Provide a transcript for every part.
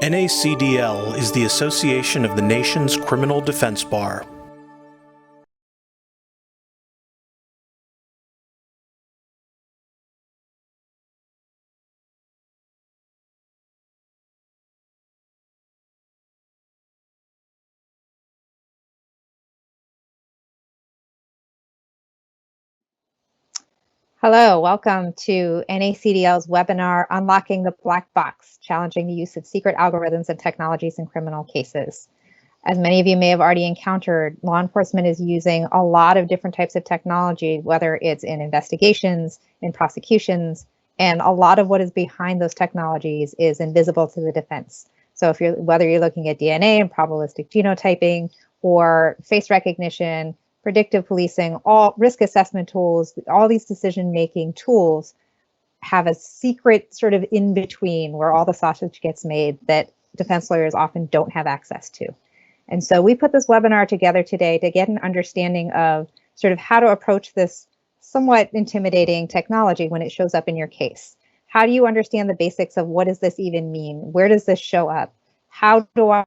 NACDL is the association of the nation's criminal defense bar. Hello, welcome to NACDL's webinar, Unlocking the Black Box, Challenging the Use of Secret Algorithms and Technologies in Criminal Cases. As many of you may have already encountered, law enforcement is using a lot of different types of technology, whether it's in investigations, in prosecutions, and a lot of what is behind those technologies is invisible to the defense. So whether you're looking at DNA and probabilistic genotyping or face recognition, predictive policing, all risk assessment tools, all these decision-making tools have a secret sort of in-between where all the sausage gets made that defense lawyers often don't have access to. And so we put this webinar together today to get an understanding of sort of how to approach this somewhat intimidating technology when it shows up in your case. How do you understand the basics of what does this even mean? Where does this show up? How do I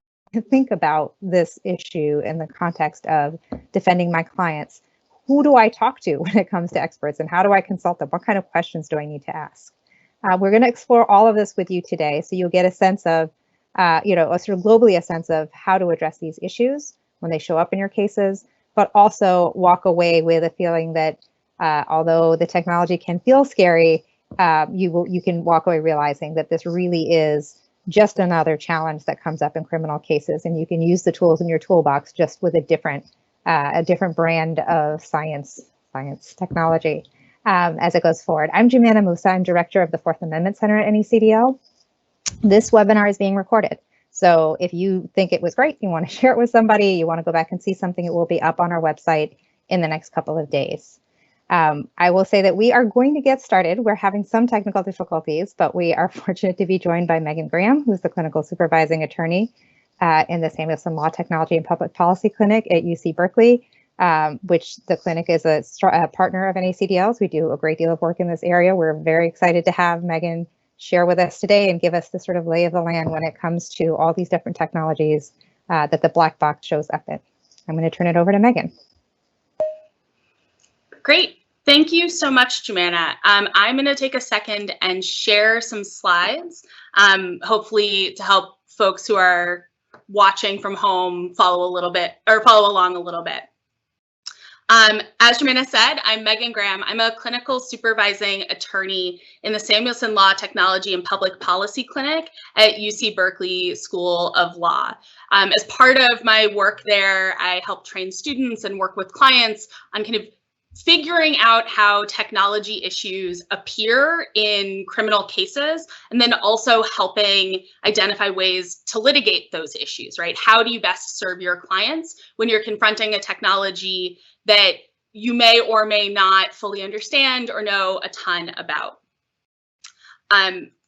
think about this issue in the context of defending my clients? Who do I talk to when it comes to experts, and how do I consult them? What kind of questions do I need to ask? We're going to explore all of this with you today, so you'll get a sense of, a sort of globally a sense of how to address these issues when they show up in your cases, but also walk away with a feeling that although the technology can feel scary, you can walk away realizing that this really is just another challenge that comes up in criminal cases, and you can use the tools in your toolbox just with a different brand of science technology as it goes forward. I'm Jumana Musa. I'm director of the Fourth Amendment Center at NACDL. This webinar is being recorded. So if you think it was great, you want to share it with somebody, you want to go back and see something, it will be up on our website in the next couple of days. I will say that we are going to get started. We're having some technical difficulties, but we are fortunate to be joined by Megan Graham, who's the clinical supervising attorney in the Samuelson Law, Technology, and Public Policy Clinic at UC Berkeley, which the clinic is a partner of NACDL's. We do a great deal of work in this area. We're very excited to have Megan share with us today and give us the sort of lay of the land when it comes to all these different technologies that the black box shows up in. I'm going to turn it over to Megan. Great. Thank you so much, Jumana. I'm going to take a second and share some slides, hopefully to help folks who are watching from home follow along a little bit. As Jumana said, I'm Megan Graham. I'm a clinical supervising attorney in the Samuelson Law, Technology, and Public Policy Clinic at UC Berkeley School of Law. As part of my work there, I help train students and work with clients on kind of figuring out how technology issues appear in criminal cases, and then also helping identify ways to litigate those issues, right? How do you best serve your clients when you're confronting a technology that you may or may not fully understand or know a ton about?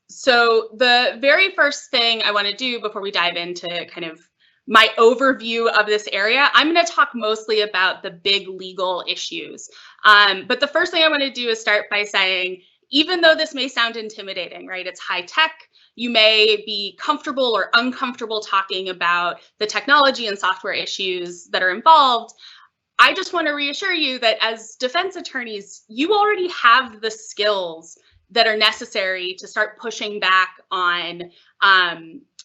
So the very first thing I want to do before we dive into kind of my overview of this area, I'm going to talk mostly about the big legal issues. But the first thing I want to do is start by saying, even though this may sound intimidating, right? It's high tech. You may be comfortable or uncomfortable talking about the technology and software issues that are involved. I just want to reassure you that as defense attorneys, you already have the skills that are necessary to start pushing back on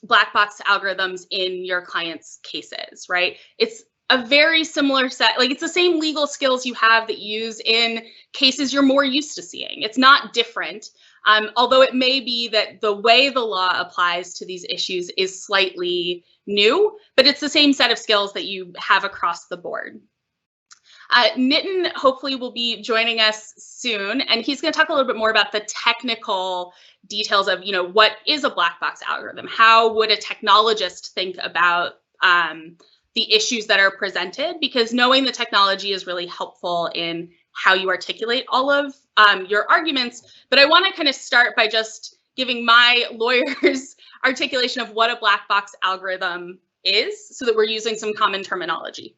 black box algorithms in your clients' cases, right? It's a very similar set, like it's the same legal skills you have that you use in cases you're more used to seeing. It's not different, although it may be that the way the law applies to these issues is slightly new, but it's the same set of skills that you have across the board. Nitin hopefully will be joining us soon, and he's going to talk a little bit more about the technical details of, what is a black box algorithm? How would a technologist think about the issues that are presented? Because knowing the technology is really helpful in how you articulate all of your arguments. But I want to kind of start by just giving my lawyer's articulation of what a black box algorithm is, so that we're using some common terminology.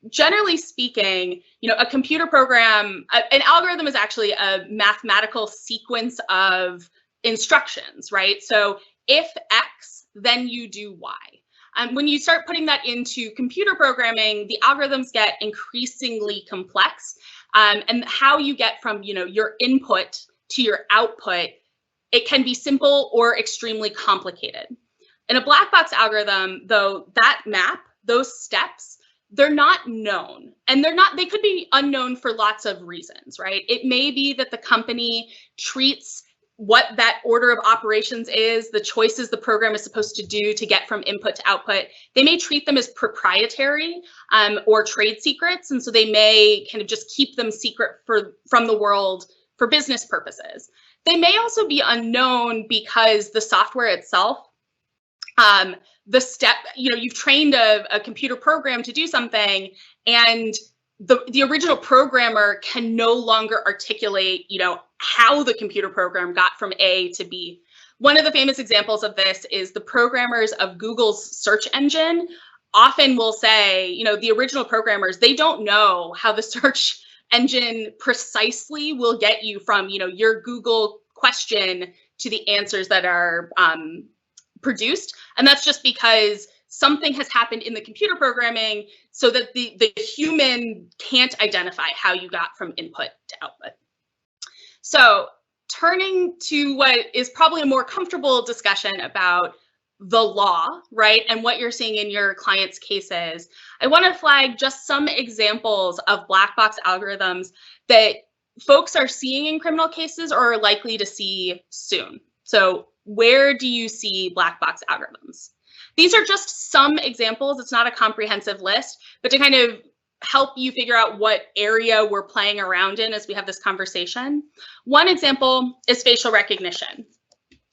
Generally speaking, a computer program, an algorithm is actually a mathematical sequence of instructions, right? So if X, then you do Y. When you start putting that into computer programming, the algorithms get increasingly complex, and how you get from your input to your output, it can be simple or extremely complicated. In a black box algorithm, though, that map, those steps, they're not known, and they could be unknown for lots of reasons, right? It may be that the company treats what that order of operations is, the choices the program is supposed to do to get from input to output. They may treat them as proprietary or trade secrets, and so they may kind of just keep them secret from the world for business purposes. They may also be unknown because the software itself, you've trained a computer program to do something, and the original programmer can no longer articulate, how the computer program got from A to B. One of the famous examples of this is the programmers of Google's search engine often will say, the original programmers, they don't know how the search engine precisely will get you from, your Google question to the answers that are produced. And that's just because something has happened in the computer programming so that the human can't identify how you got from input to output. So turning to what is probably a more comfortable discussion about the law, right, and what you're seeing in your clients' cases, I want to flag just some examples of black box algorithms that folks are seeing in criminal cases or are likely to see soon. So where do you see black box algorithms? These are just some examples. It's not a comprehensive list, but to kind of help you figure out what area we're playing around in as we have this conversation. One example is facial recognition,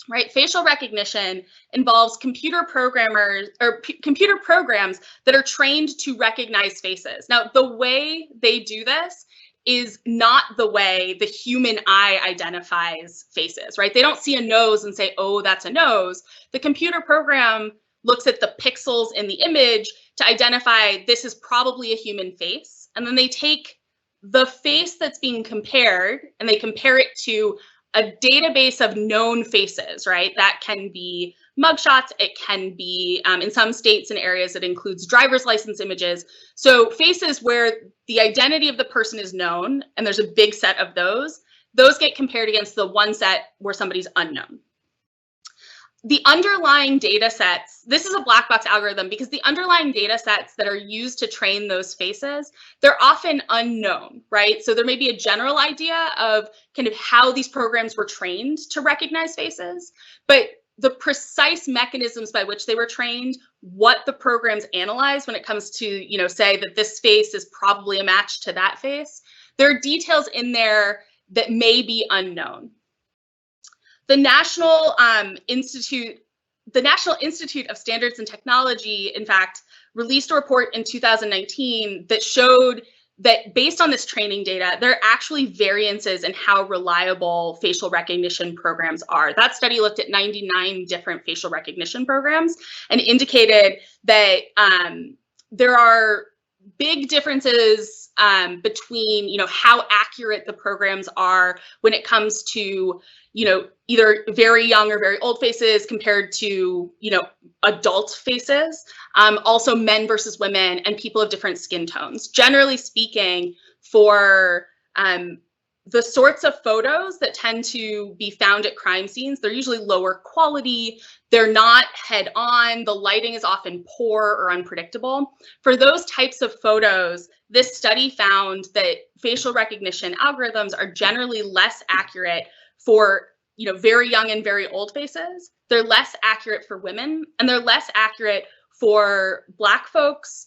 right? Facial recognition involves computer programs that are trained to recognize faces. Now, the way they do this is not the way the human eye identifies faces, right? They don't see a nose and say, oh, that's a nose. The computer program looks at the pixels in the image to identify this is probably a human face. And then they take the face that's being compared and they compare it to a database of known faces, right? That can be mugshots. It can be, in some states and areas, it includes driver's license images. So faces where the identity of the person is known, and there's a big set of those get compared against the one set where somebody's unknown. The underlying data sets, this is a black box algorithm because the underlying data sets that are used to train those faces, they're often unknown, right? So there may be a general idea of kind of how these programs were trained to recognize faces, but the precise mechanisms by which they were trained, what the programs analyze when it comes to, say that this face is probably a match to that face, there are details in there that may be unknown. The National Institute of Standards and Technology, in fact, released a report in 2019 that showed that based on this training data, there are actually variances in how reliable facial recognition programs are. That study looked at 99 different facial recognition programs and indicated that there are big differences between, how accurate the programs are when it comes to, either very young or very old faces compared to, adult faces. Also men versus women and people of different skin tones. Generally speaking, for the sorts of photos that tend to be found at crime scenes, they're usually lower quality. They're not head on. The lighting is often poor or unpredictable. For those types of photos, this study found that facial recognition algorithms are generally less accurate for very young and very old faces. They're less accurate for women, and they're less accurate for Black folks,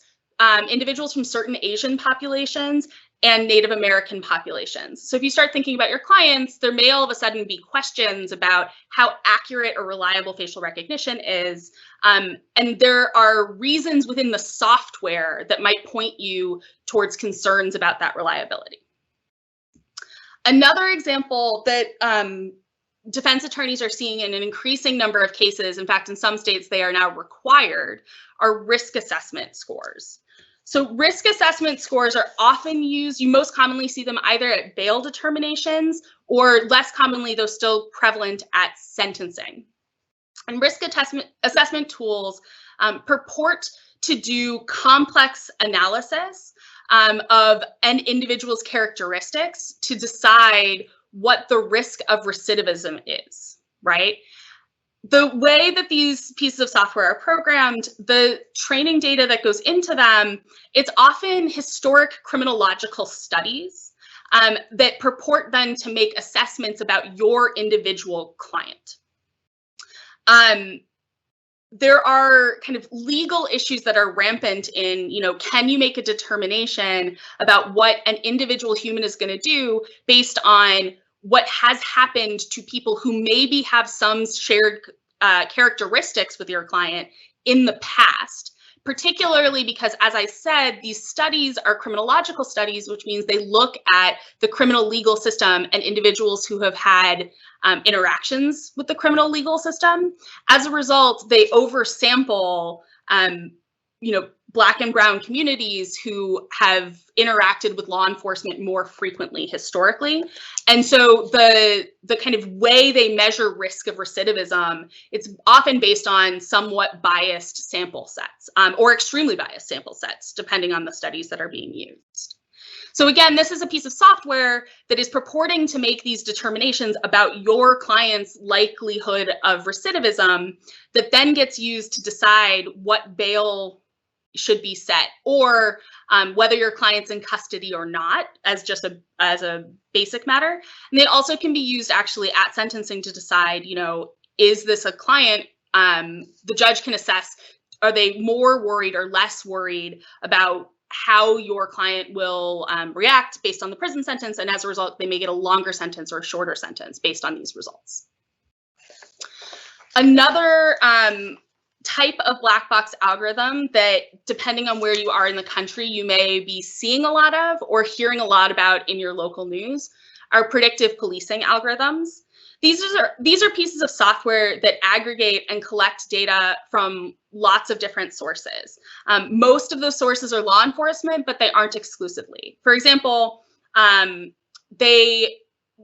individuals from certain Asian populations, and Native American populations. So if you start thinking about your clients, there may all of a sudden be questions about how accurate or reliable facial recognition is. And there are reasons within the software that might point you towards concerns about that reliability. Another example that defense attorneys are seeing in an increasing number of cases, in fact, in some states they are now required, are risk assessment scores. So risk assessment scores are often used. You most commonly see them either at bail determinations, or less commonly, though still prevalent, at sentencing. And risk assessment tools purport to do complex analysis of an individual's characteristics to decide what the risk of recidivism is, right? The way that these pieces of software are programmed, the training data that goes into them, it's often historic criminological studies that purport then to make assessments about your individual client. There are kind of legal issues that are rampant in, can you make a determination about what an individual human is going to do based on what has happened to people who maybe have some shared characteristics with your client in the past, particularly because, as I said, these studies are criminological studies, which means they look at the criminal legal system and individuals who have had interactions with the criminal legal system. As a result, they oversample, Black and brown communities who have interacted with law enforcement more frequently historically. And so the kind of way they measure risk of recidivism, it's often based on somewhat biased sample sets, or extremely biased sample sets, depending on the studies that are being used. So again, this is a piece of software that is purporting to make these determinations about your client's likelihood of recidivism that then gets used to decide what bail should be set, or whether your client's in custody or not, as a basic matter. And they also can be used actually at sentencing to decide, is this a client? The judge can assess, are they more worried or less worried about how your client will react based on the prison sentence, and as a result, they may get a longer sentence or a shorter sentence based on these results. Another type of black box algorithm that, depending on where you are in the country, you may be seeing a lot of or hearing a lot about in your local news are predictive policing algorithms. These are pieces of software that aggregate and collect data from lots of different sources. Most of those sources are law enforcement, but they aren't exclusively. For example, the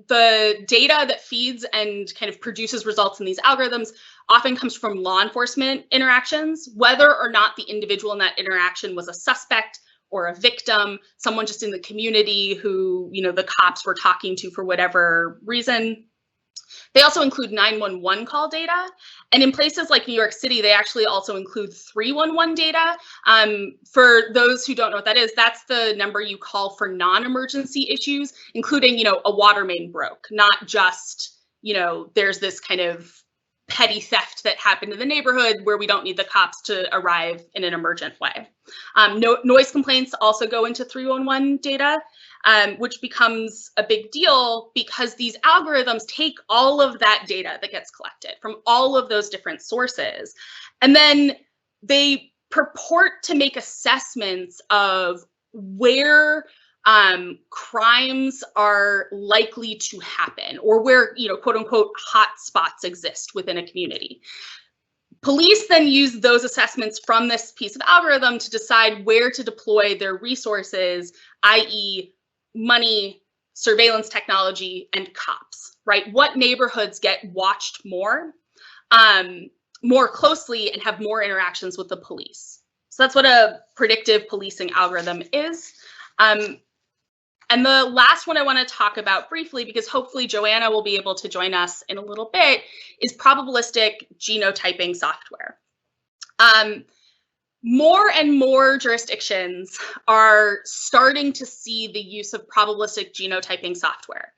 data that feeds and kind of produces results in these algorithms often comes from law enforcement interactions, whether or not the individual in that interaction was a suspect or a victim, someone just in the community who, the cops were talking to for whatever reason. They also include 911 call data. And in places like New York City, they actually also include 311 data. For those who don't know what that is, that's the number you call for non-emergency issues, including, a water main broke, not just, there's this kind of petty theft that happened in the neighborhood where we don't need the cops to arrive in an emergent way. Noise complaints also go into 311 data, which becomes a big deal because these algorithms take all of that data that gets collected from all of those different sources, and then they purport to make assessments of where crimes are likely to happen, or where, quote unquote, hot spots exist within a community. Police then use those assessments from this piece of algorithm to decide where to deploy their resources, i.e. money, surveillance technology, and cops, right? What neighborhoods get watched more closely and have more interactions with the police. So that's what a predictive policing algorithm is. And the last one I want to talk about briefly, because hopefully Joanna will be able to join us in a little bit, is probabilistic genotyping software. More and more jurisdictions are starting to see the use of probabilistic genotyping software.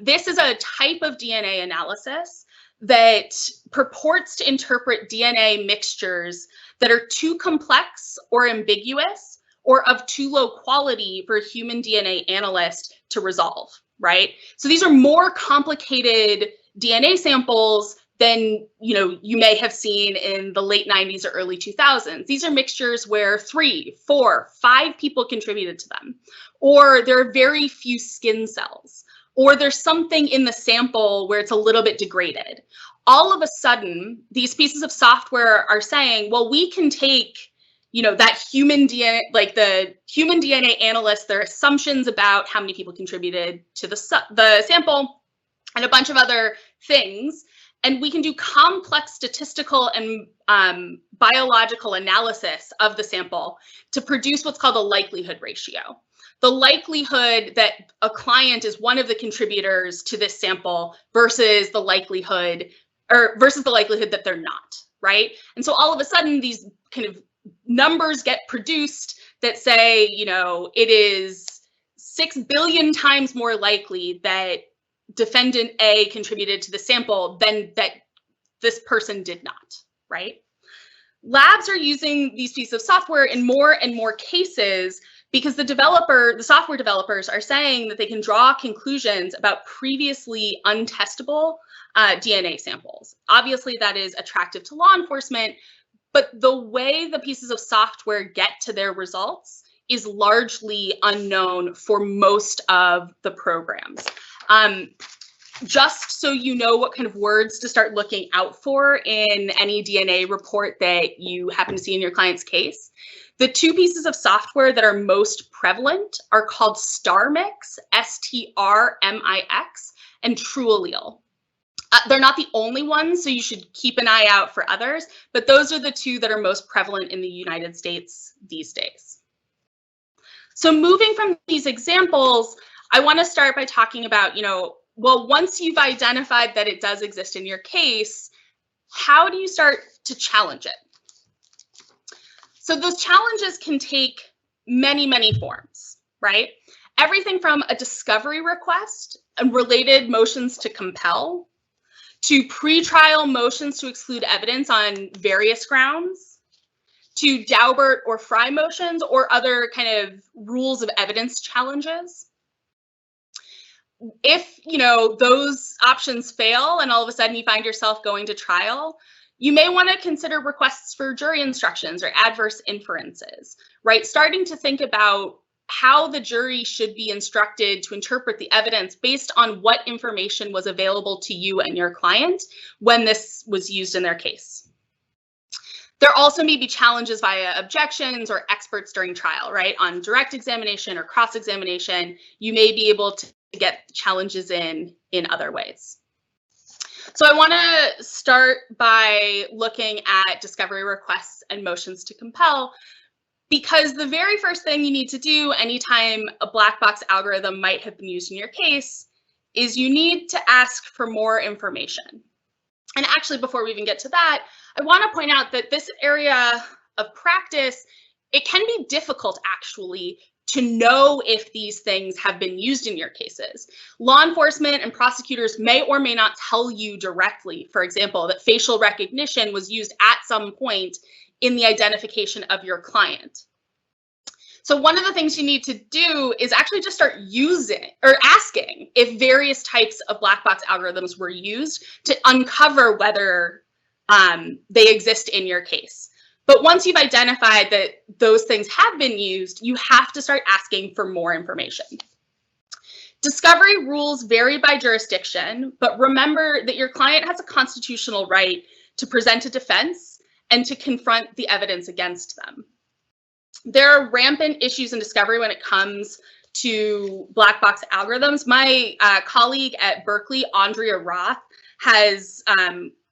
This is a type of DNA analysis that purports to interpret DNA mixtures that are too complex or ambiguous or of too low quality for a human DNA analyst to resolve, right? So these are more complicated DNA samples than you may have seen in the late 90s or early 2000s. These are mixtures where 3, 4, 5 people contributed to them, or there are very few skin cells, or there's something in the sample where it's a little bit degraded. All of a sudden, these pieces of software are saying, well, we can take that human DNA, like the human DNA analysts, their assumptions about how many people contributed to the sample, and a bunch of other things. And we can do complex statistical and biological analysis of the sample to produce what's called a likelihood ratio. The likelihood that a client is one of the contributors to this sample versus the likelihood that they're not, right? And so all of a sudden, these kind of numbers get produced that say, it is 6 billion times more likely that defendant A contributed to the sample than that this person did not, right? Labs are using these pieces of software in more and more cases because the software developers are saying that they can draw conclusions about previously untestable DNA samples. Obviously, that is attractive to law enforcement, but the way the pieces of software get to their results is largely unknown for most of the programs. Just so you know what kind of words to start looking out for in any DNA report that you happen to see in your client's case, the two pieces of software that are most prevalent are called StarMix, STRMIX, and TrueAllele. They're not the only ones, so you should keep an eye out for others, but those are the two that are most prevalent in the United States these days. So moving from these examples, I want to start by talking about, well, once you've identified that it does exist in your case, how do you start to challenge it? So those challenges can take many, many forms, right? Everything from a discovery request and related motions to compel, to pretrial motions to exclude evidence on various grounds, to Daubert or Frye motions or other kind of rules of evidence challenges. If, those options fail and all of a sudden you find yourself going to trial, you may want to consider requests for jury instructions or adverse inferences, right? Starting to think about how the jury should be instructed to interpret the evidence based on what information was available to you and your client when this was used in their case. There also may be challenges via objections or experts during trial, right? On direct examination or cross-examination, you may be able to get challenges in other ways. So I want to start by looking at discovery requests and motions to compel, because the very first thing you need to do anytime a black box algorithm might have been used in your case is you need to ask for more information. And actually, before we even get to that, I want to point out that this area of practice, it can be difficult actually to know if these things have been used in your cases. Law enforcement and prosecutors may or may not tell you directly, for example, that facial recognition was used at some point in the identification of your client. So one of the things you need to do is actually just start using or asking if various types of black box algorithms were used to uncover whether they exist in your case. But once you've identified that those things have been used, you have to start asking for more information. Discovery rules vary by jurisdiction, but remember that your client has a constitutional right to present a defense and to confront the evidence against them. There are rampant issues in discovery when it comes to black box algorithms. My colleague at Berkeley, Andrea Roth, has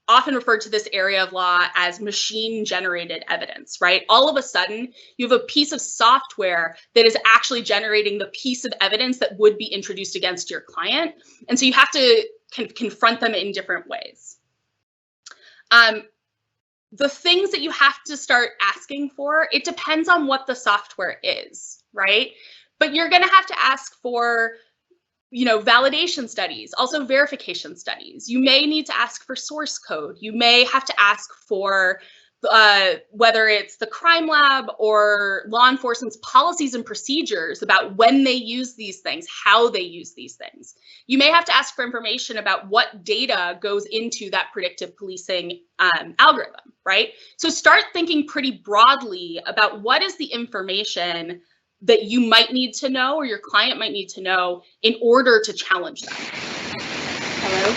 often referred to this area of law as machine-generated evidence, right? All of a sudden, you have a piece of software that is actually generating the piece of evidence that would be introduced against your client. And so you have to confront them in different ways. The things that you have to start asking for, it depends on what the software is, right? But you're going to have to ask for validation studies, also verification studies. You may need to ask for source code. You may have to ask for whether it's the crime lab or law enforcement's policies and procedures about when they use these things, how they use these things. You may have to ask for information about what data goes into that predictive policing algorithm, right? So start thinking pretty broadly about what is the information that you might need to know or your client might need to know in order to challenge them. Hello?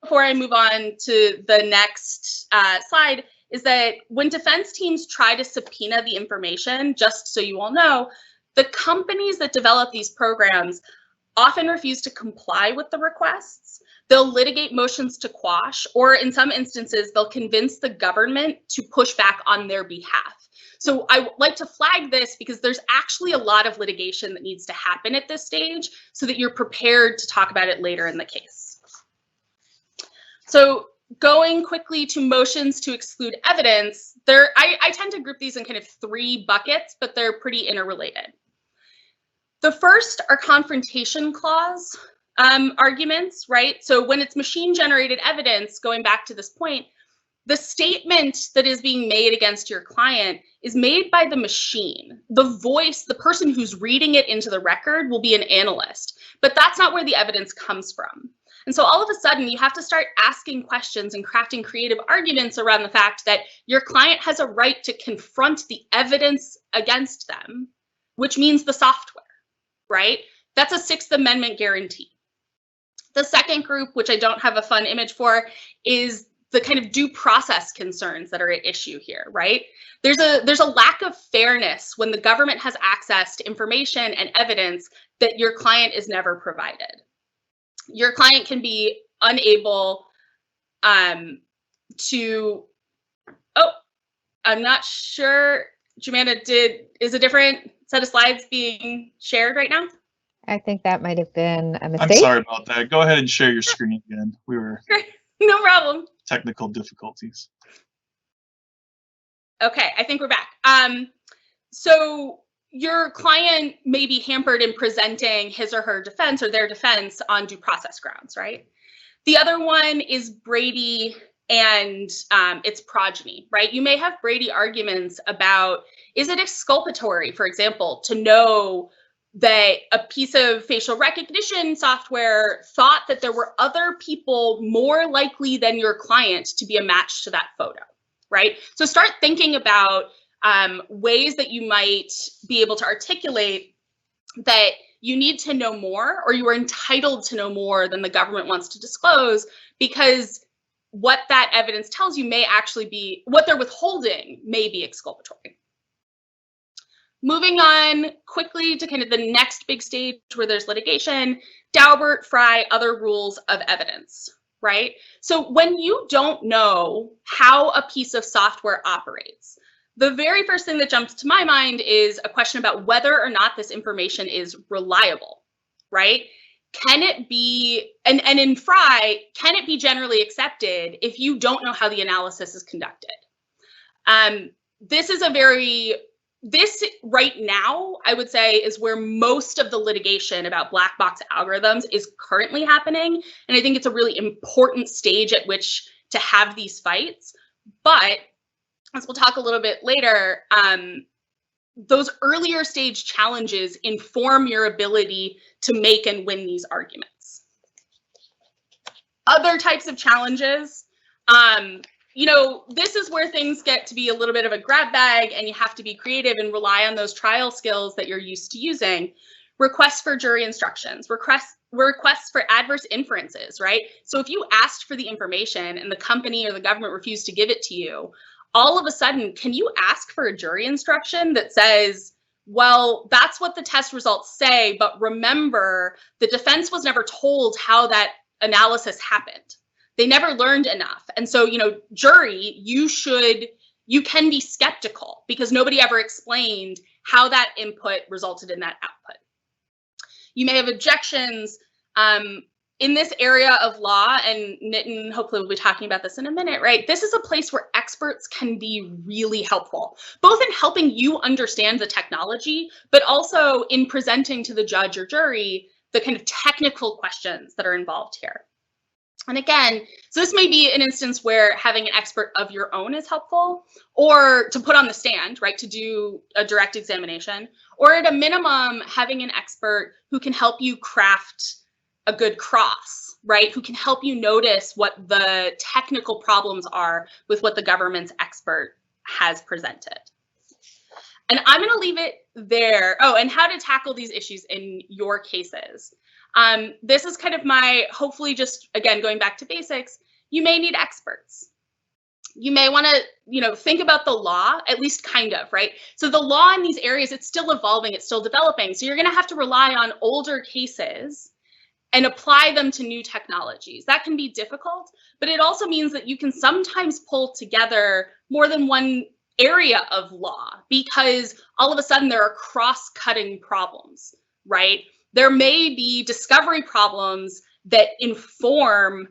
Before I move on to the next slide, is that when defense teams try to subpoena the information, just so you all know, the companies that develop these programs often refuse to comply with the requests. They'll litigate motions to quash, or in some instances, they'll convince the government to push back on their behalf. So I like to flag this because there's actually a lot of litigation that needs to happen at this stage so that you're prepared to talk about it later in the case. So going quickly to motions to exclude evidence, I tend to group these in kind of 3 buckets, but they're pretty interrelated. The first are confrontation clause arguments, right? So when it's machine generated evidence, going back to this point, the statement that is being made against your client is made by the machine. The voice, the person who's reading it into the record will be an analyst, but that's not where the evidence comes from. And so all of a sudden you have to start asking questions and crafting creative arguments around the fact that your client has a right to confront the evidence against them, which means the software, right? That's a 6th Amendment guarantee. The second group, which I don't have a fun image for, is the kind of due process concerns that are at issue here, right? There's a lack of fairness when the government has access to information and evidence that your client is never provided. Your client can be unable to, oh, I'm not sure, Jemanda, is a different set of slides being shared right now? I think that might have been a mistake. I'm sorry about that. Go ahead and share your screen again. We were no problem. Technical difficulties. Okay, I think we're back. So your client may be hampered in presenting his or her defense or their defense on due process grounds, right? The other one is Brady and its progeny, right? You may have Brady arguments about, is it exculpatory, for example, to know that a piece of facial recognition software thought that there were other people more likely than your client to be a match to that photo, right? So start thinking about ways that you might be able to articulate that you need to know more, or you are entitled to know more than the government wants to disclose, because what that evidence tells you may actually be, what they're withholding may be exculpatory. Moving on quickly to kind of the next big stage where there's litigation, Daubert, Frye, other rules of evidence, right? So when you don't know how a piece of software operates, the very first thing that jumps to my mind is a question about whether or not this information is reliable, right? Can it be, and in Frye, can it be generally accepted if you don't know how the analysis is conducted? This right now, I would say, is where most of the litigation about black box algorithms is currently happening. And I think it's a really important stage at which to have these fights. But as we'll talk a little bit later, those earlier stage challenges inform your ability to make and win these arguments. Other types of challenges, this is where things get to be a little bit of a grab bag, and you have to be creative and rely on those trial skills that you're used to using. Requests for jury instructions, requests for adverse inferences, right? So if you asked for the information and the company or the government refused to give it to you, all of a sudden, can you ask for a jury instruction that says, well, that's what the test results say, but remember, the defense was never told how that analysis happened. They never learned enough. And so, jury, you can be skeptical because nobody ever explained how that input resulted in that output. You may have objections in this area of law, and Nitin hopefully will be talking about this in a minute, right? This is a place where experts can be really helpful, both in helping you understand the technology, but also in presenting to the judge or jury the kind of technical questions that are involved here. And again, so this may be an instance where having an expert of your own is helpful, or to put on the stand, right, to do a direct examination, or at a minimum, having an expert who can help you craft a good cross, right, who can help you notice what the technical problems are with what the government's expert has presented. And I'm going to leave it there. Oh, and how to tackle these issues in your cases. This is kind of my, hopefully just, again, going back to basics, you may need experts. you may want to, think about the law, at least kind of, right? So the law in these areas, it's still evolving, it's still developing. So you're going to have to rely on older cases and apply them to new technologies. That can be difficult, but it also means that you can sometimes pull together more than one area of law because all of a sudden there are cross-cutting problems, right? There may be discovery problems that inform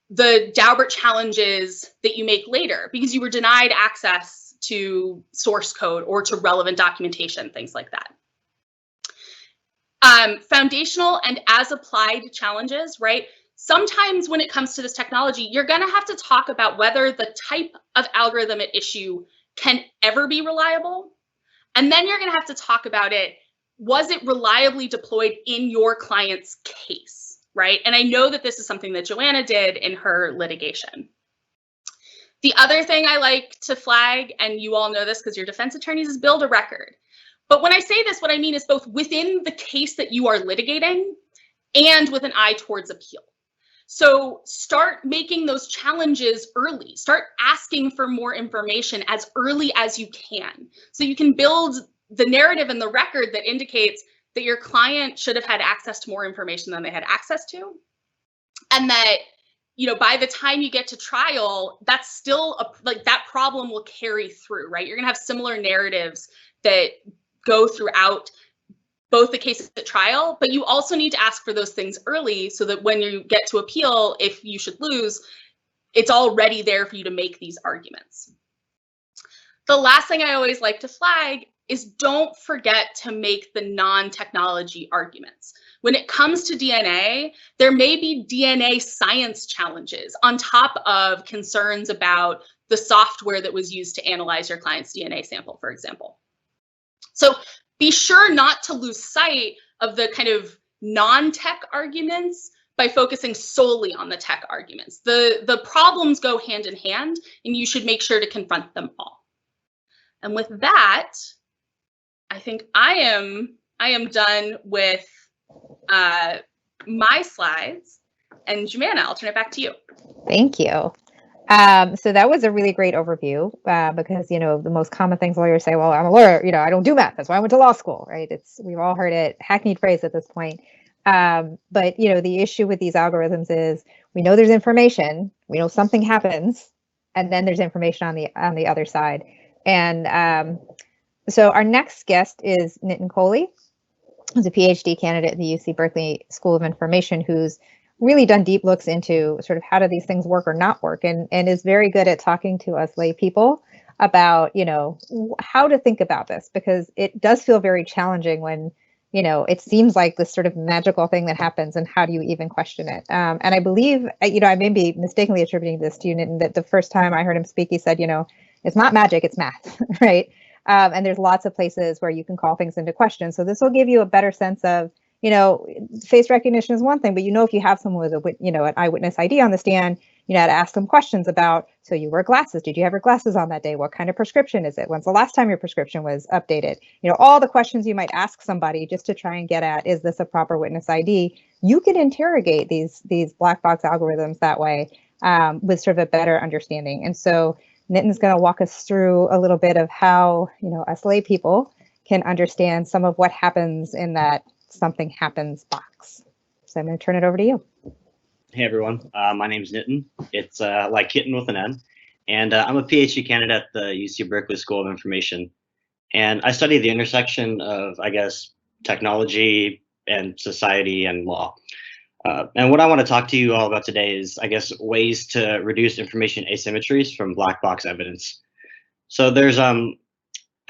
the Daubert challenges that you make later because you were denied access to source code or to relevant documentation, things like that. Foundational and as applied challenges, right? Sometimes when it comes to this technology, you're going to have to talk about whether the type of algorithm at issue can ever be reliable. And then you're going to have to talk about it. Was it reliably deployed in your client's case, right? And I know that this is something that Joanna did in her litigation. The other thing I like to flag, and you all know this because you're defense attorneys, is build a record. But when I say this, what I mean is both within the case that you are litigating and with an eye towards appeal. So start making those challenges early. Start asking for more information as early as you can. So you can build the narrative and the record that indicates that your client should have had access to more information than they had access to. And that, by the time you get to trial, that's still that problem will carry through, right? You're gonna have similar narratives that go throughout both the cases at trial, but you also need to ask for those things early so that when you get to appeal, if you should lose, it's already there for you to make these arguments. The last thing I always like to flag is don't forget to make the non-technology arguments. When it comes to DNA, there may be DNA science challenges on top of concerns about the software that was used to analyze your client's DNA sample, for example. So be sure not to lose sight of the kind of non-tech arguments by focusing solely on the tech arguments. The problems go hand in hand, and you should make sure to confront them all. And with that, I think I am done with my slides. And Joanna, I'll turn it back to you. Thank you. So that was a really great overview because, the most common things lawyers say, well, I'm a lawyer, I don't do math. That's why I went to law school, right? We've all heard it, hackneyed phrase at this point. But, the issue with these algorithms is we know there's information, we know something happens, and then there's information on the other side. And so our next guest is Nitin Kohli, who's a PhD candidate at the UC Berkeley School of Information, who's really done deep looks into sort of how do these things work or not work, and is very good at talking to us lay people about, how to think about this, because it does feel very challenging when, it seems like this sort of magical thing that happens, and how do you even question it? And I believe, I may be mistakenly attributing this to you, Nitin, that the first time I heard him speak, he said, it's not magic, it's math, right? And there's lots of places where you can call things into question. So this will give you a better sense of, face recognition is one thing, but if you have someone with an eyewitness ID on the stand, how to ask them questions about, so you wear glasses, did you have your glasses on that day? What kind of prescription is it? When's the last time your prescription was updated? All the questions you might ask somebody just to try and get at, is this a proper witness ID? You can interrogate these black box algorithms that way with sort of a better understanding. And so Nitin's going to walk us through a little bit of how, us lay people can understand some of what happens in that something happens box. So I'm going to turn it over to you. Hey everyone, my name is Nitin. It's like kitten with an N, and I'm a PhD candidate at the UC Berkeley School of Information. And I study the intersection of, technology and society and law. And what I want to talk to you all about today is, ways to reduce information asymmetries from black box evidence. So there's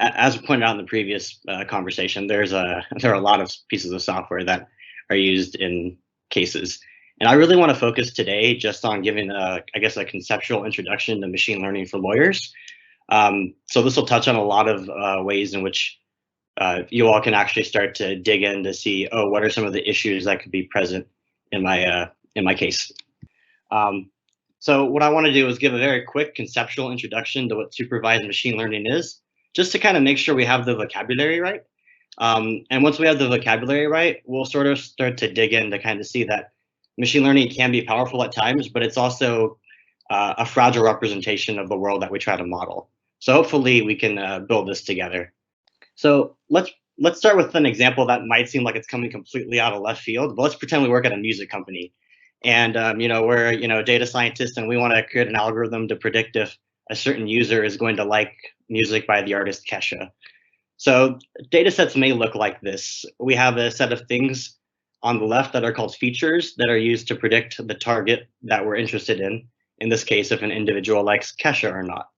as pointed out in the previous conversation, there are a lot of pieces of software that are used in cases. And I really want to focus today just on giving a conceptual introduction to machine learning for lawyers. So this will touch on a lot of ways in which you all can actually start to dig in to see, what are some of the issues that could be present in my case. So what I want to do is give a very quick conceptual introduction to what supervised machine learning is, just to kind of make sure we have the vocabulary right. And once we have the vocabulary right, we'll sort of start to dig in to kind of see that machine learning can be powerful at times, but it's also a fragile representation of the world that we try to model. So hopefully we can build this together. So let's start with an example that might seem like it's coming completely out of left field, but let's pretend we work at a music company, and we're data scientists, and we want to create an algorithm to predict if a certain user is going to like music by the artist Kesha. So data sets may look like this. We have a set of things on the left that are called features that are used to predict the target that we're interested in this case, if an individual likes Kesha or not.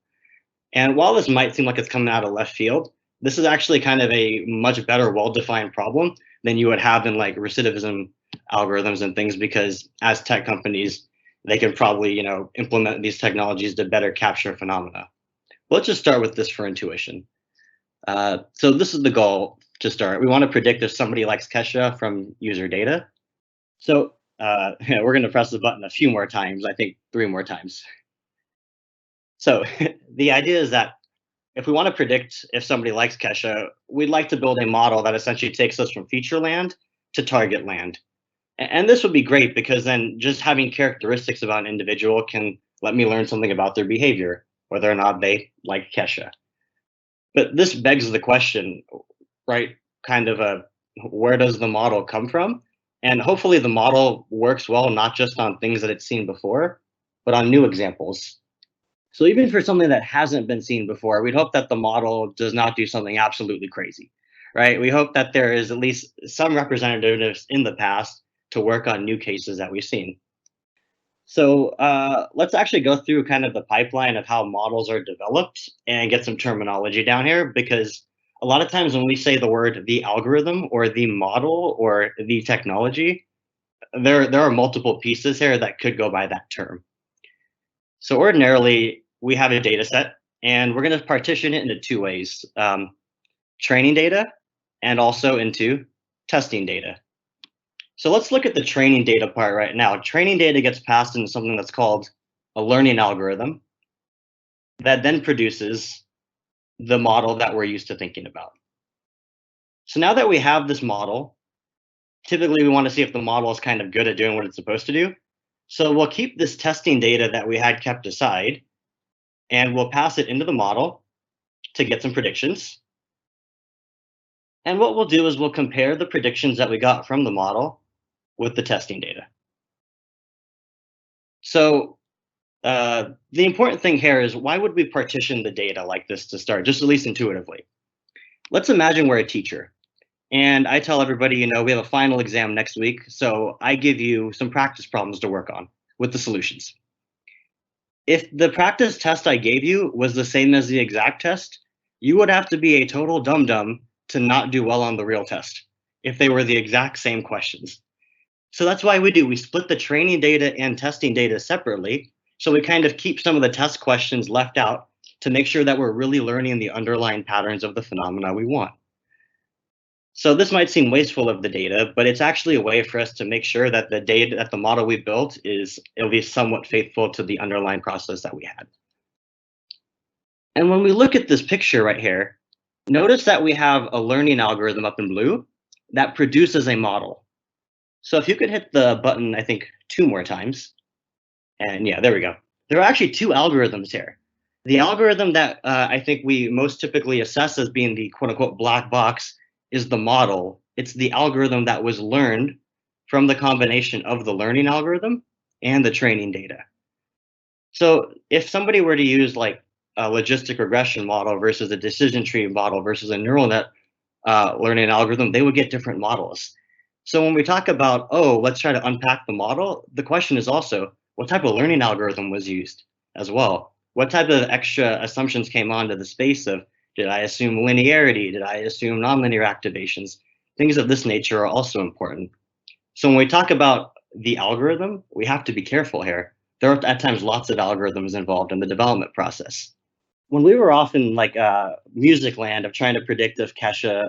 And while this might seem like it's coming out of left field, this is actually kind of a much better, well-defined problem than you would have in like recidivism algorithms and things, because as tech companies, they can probably implement these technologies to better capture phenomena. But let's just start with this for intuition. So this is the goal to start. We want to predict if somebody likes Kesha from user data. So we're going to press the button a few more times, I think 3 more times. So the idea is that if we want to predict if somebody likes Kesha, we'd like to build a model that essentially takes us from feature land to target land. And this would be great because then just having characteristics about an individual can let me learn something about their behavior, whether or not they like Kesha. But this begs the question, right? Kind of where does the model come from? And hopefully the model works well, not just on things that it's seen before, but on new examples. So even for something that hasn't been seen before, we'd hope that the model does not do something absolutely crazy, right? We hope that there is at least some representatives in the past to work on new cases that we've seen. So let's actually go through kind of the pipeline of how models are developed and get some terminology down here, because a lot of times when we say the word the algorithm or the model or the technology, there are multiple pieces here that could go by that term. So ordinarily, we have a data set, and we're going to partition it into 2 ways, training data and also into testing data. So let's look at the training data part right now. Training data gets passed into something that's called a learning algorithm that then produces the model that we're used to thinking about. So now that we have this model, typically we want to see if the model is kind of good at doing what it's supposed to do. So we'll keep this testing data that we had kept aside, and we'll pass it into the model to get some predictions. And what we'll do is we'll compare the predictions that we got from the model with the testing data. So the important thing here is, why would we partition the data like this to start, just at least intuitively? Let's imagine we're a teacher, and I tell everybody, we have a final exam next week, so I give you some practice problems to work on with the solutions. If the practice test I gave you was the same as the exact test, you would have to be a total dum-dum to not do well on the real test if they were the exact same questions. So that's why we split the training data and testing data separately. So we kind of keep some of the test questions left out to make sure that we're really learning the underlying patterns of the phenomena we want. So this might seem wasteful of the data, but it's actually a way for us to make sure that the data, that the model we built is at least somewhat faithful to the underlying process that we had. And when we look at this picture right here, notice that we have a learning algorithm up in blue that produces a model. So if you could hit the button, I think 2 more times. And yeah, there we go. There are actually 2 algorithms here. The algorithm that I think we most typically assess as being the quote unquote black box is the model. It's the algorithm that was learned from the combination of the learning algorithm and the training data. So if somebody were to use like a logistic regression model versus a decision tree model versus a neural net learning algorithm, they would get different models. So when we talk about, oh, let's try to unpack the model, the question is also, what type of learning algorithm was used as well? What type of extra assumptions came onto the space of, did I assume linearity? Did I assume nonlinear activations? Things of this nature are also important. So when we talk about the algorithm, we have to be careful here. There are at times lots of algorithms involved in the development process. When we were off in like music land of trying to predict if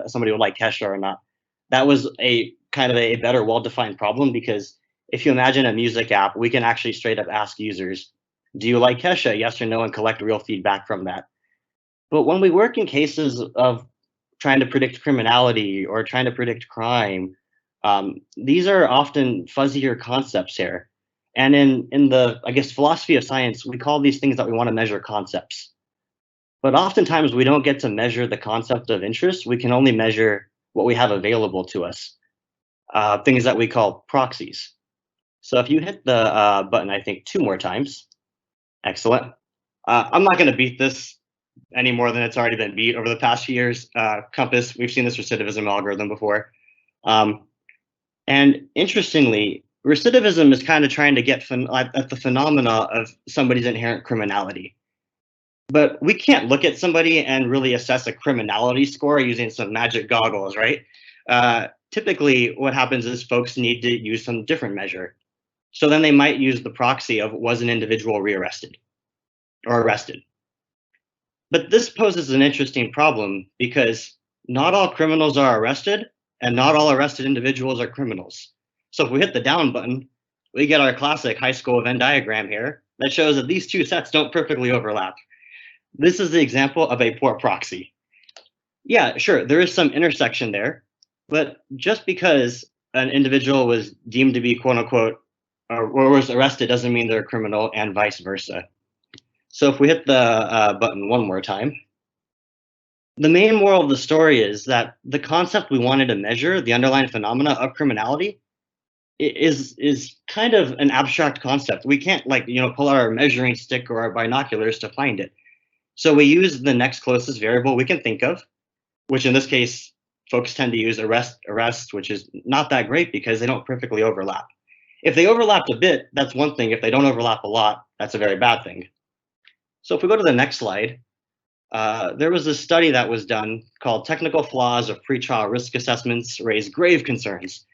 somebody would like Kesha or not, that was a kind of a better, well-defined problem, because if you imagine a music app, we can actually straight up ask users, do you like Kesha? Yes or no, and collect real feedback from that. But when we work in cases of trying to predict criminality or trying to predict crime, these are often fuzzier concepts here. And in the, I guess, philosophy of science, we call these things that we want to measure concepts. But oftentimes we don't get to measure the concept of interest. We can only measure what we have available to us, things that we call proxies. So if you hit the button, I think 2 more times. Excellent. I'm not going to beat this any more than it's already been beat over the past few years. COMPAS, we've seen this recidivism algorithm before. And interestingly, recidivism is kind of trying to get at the phenomena of somebody's inherent criminality. But we can't look at somebody and really assess a criminality score using some magic goggles, right? Typically, what happens is folks need to use some different measure. So then they might use the proxy of, was an individual rearrested or arrested? But this poses an interesting problem because not all criminals are arrested and not all arrested individuals are criminals. So if we hit the down button, we get our classic high school Venn diagram here that shows that these two sets don't perfectly overlap. This is the example of a poor proxy. Yeah, sure, there is some intersection there, but just because an individual was deemed to be quote unquote or was arrested doesn't mean they're a criminal, and vice versa. So if we hit the button 1 more time, the main moral of the story is that the concept we wanted to measure, the underlying phenomena of criminality, is kind of an abstract concept. We can't pull out our measuring stick or our binoculars to find it. So we use the next closest variable we can think of, which in this case, folks tend to use arrest, which is not that great because they don't perfectly overlap. If they overlapped a bit, that's one thing. If they don't overlap a lot, that's a very bad thing. So if we go to the next slide, there was a study that was done called Technical Flaws of Pretrial Risk Assessments Raise Grave Concerns.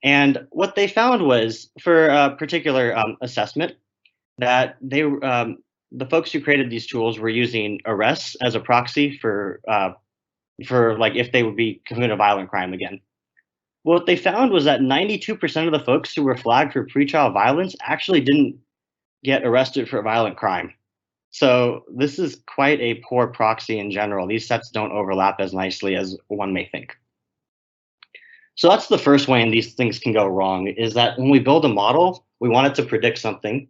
And what they found was, for a particular assessment, that the folks who created these tools were using arrests as a proxy for like if they would be committing a violent crime again. What they found was that 92% of the folks who were flagged for pretrial violence actually didn't get arrested for a violent crime. So this is quite a poor proxy in general. These sets don't overlap as nicely as one may think. So that's the first way these things can go wrong, is that when we build a model, we want it to predict something.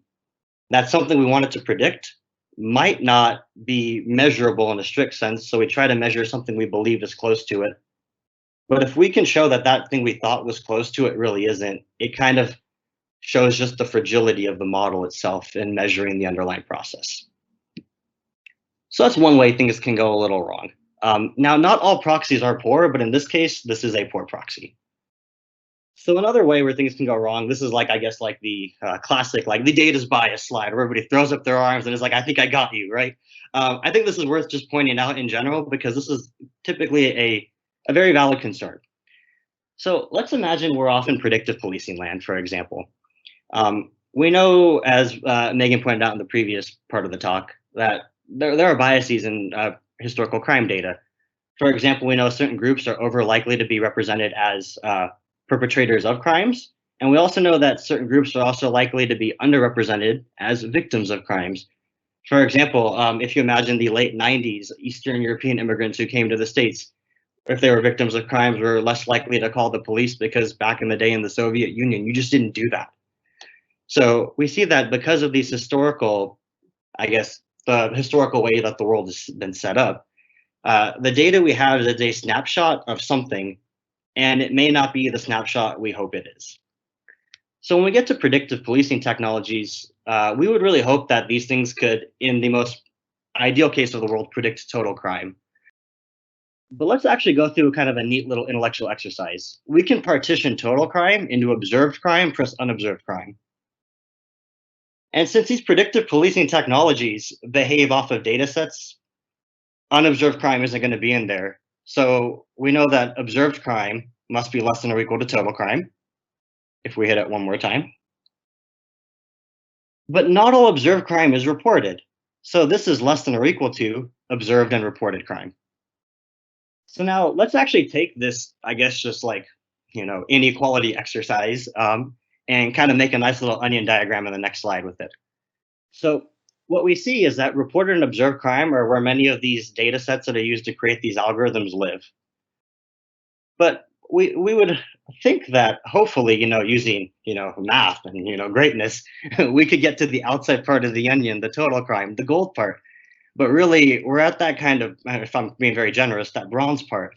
That something we want it to predict might not be measurable in a strict sense, so we try to measure something we believe is close to it. But if we can show that that thing we thought was close to it really isn't, it kind of shows just the fragility of the model itself in measuring the underlying process. So that's one way things can go a little wrong. Now, not all proxies are poor, but in this case, this is a poor proxy. So another way where things can go wrong, this is the classic, the data's bias slide, where everybody throws up their arms and is like, I think I got you, right? I think this is worth just pointing out in general, because this is typically a very valid concern. So let's imagine we're off in predictive policing land, for example. We know, as Megan pointed out in the previous part of the talk, that there are biases in historical crime data. For example, we know certain groups are over likely to be represented as perpetrators of crimes. And we also know that certain groups are also likely to be underrepresented as victims of crimes. For example, if you imagine the late 90s Eastern European immigrants who came to the States, if they were victims of crimes, were less likely to call the police, because back in the day in the Soviet Union, you just didn't do that. So we see that because of these historical, the historical way that the world has been set up, the data we have is a snapshot of something, and it may not be the snapshot we hope it is. So when we get to predictive policing technologies, we would really hope that these things could, in the most ideal case of the world, predict total crime. But let's actually go through kind of a neat little intellectual exercise. We can partition total crime into observed crime plus unobserved crime. And since these predictive policing technologies behave off of data sets, unobserved crime isn't going to be in there. So we know that observed crime must be less than or equal to total crime, if we hit it 1 more time. But not all observed crime is reported. So this is less than or equal to observed and reported crime. So now let's actually take this, inequality exercise and kind of make a nice little onion diagram in the next slide with it. So what we see is that reported and observed crime are where many of these data sets that are used to create these algorithms live. But we would think that hopefully, using, math and, greatness, we could get to the outside part of the onion, the total crime, the gold part. But really, we're at that kind of, if I'm being very generous, that bronze part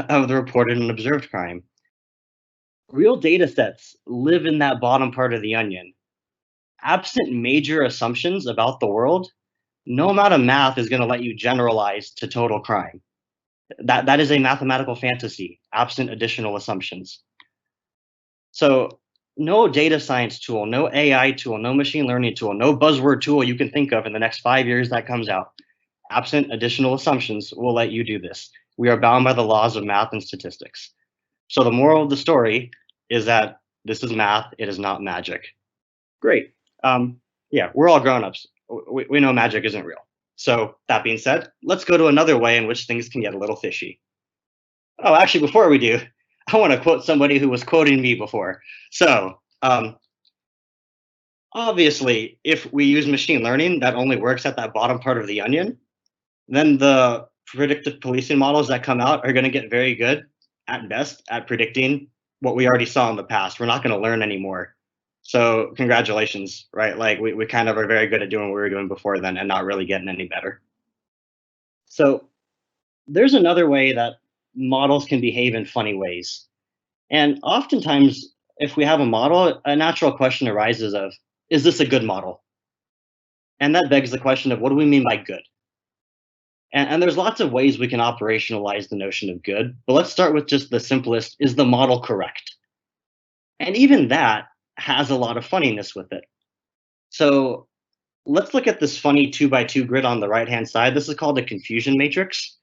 of the reported and observed crime. Real data sets live in that bottom part of the onion. Absent major assumptions about the world, no amount of math is going to let you generalize to total crime. That is a mathematical fantasy, absent additional assumptions. So no data science tool, no AI tool, no machine learning tool, no buzzword tool you can think of in the next 5 years that comes out, absent additional assumptions, will let you do this. We are bound by the laws of math and statistics. So the moral of the story is that this is math, it is not magic. Great. Yeah, we're all grown-ups. We know magic isn't real. So that being said, let's go to another way in which things can get a little fishy. Oh, actually, before we do, I want to quote somebody who was quoting me before. So obviously, if we use machine learning that only works at that bottom part of the onion, then the predictive policing models that come out are going to get very good at best at predicting what we already saw in the past. We're not going to learn anymore. So congratulations, right? Like we kind of are very good at doing what we were doing before then and not really getting any better. So there's another way that models can behave in funny ways. And oftentimes, if we have a model, a natural question arises of, is this a good model? And that begs the question of, what do we mean by good? And there's lots of ways we can operationalize the notion of good, but let's start with just the simplest, is the model correct? And even that has a lot of funniness with it. So let's look at this funny 2x2 grid on the right-hand side. This is called a confusion matrix.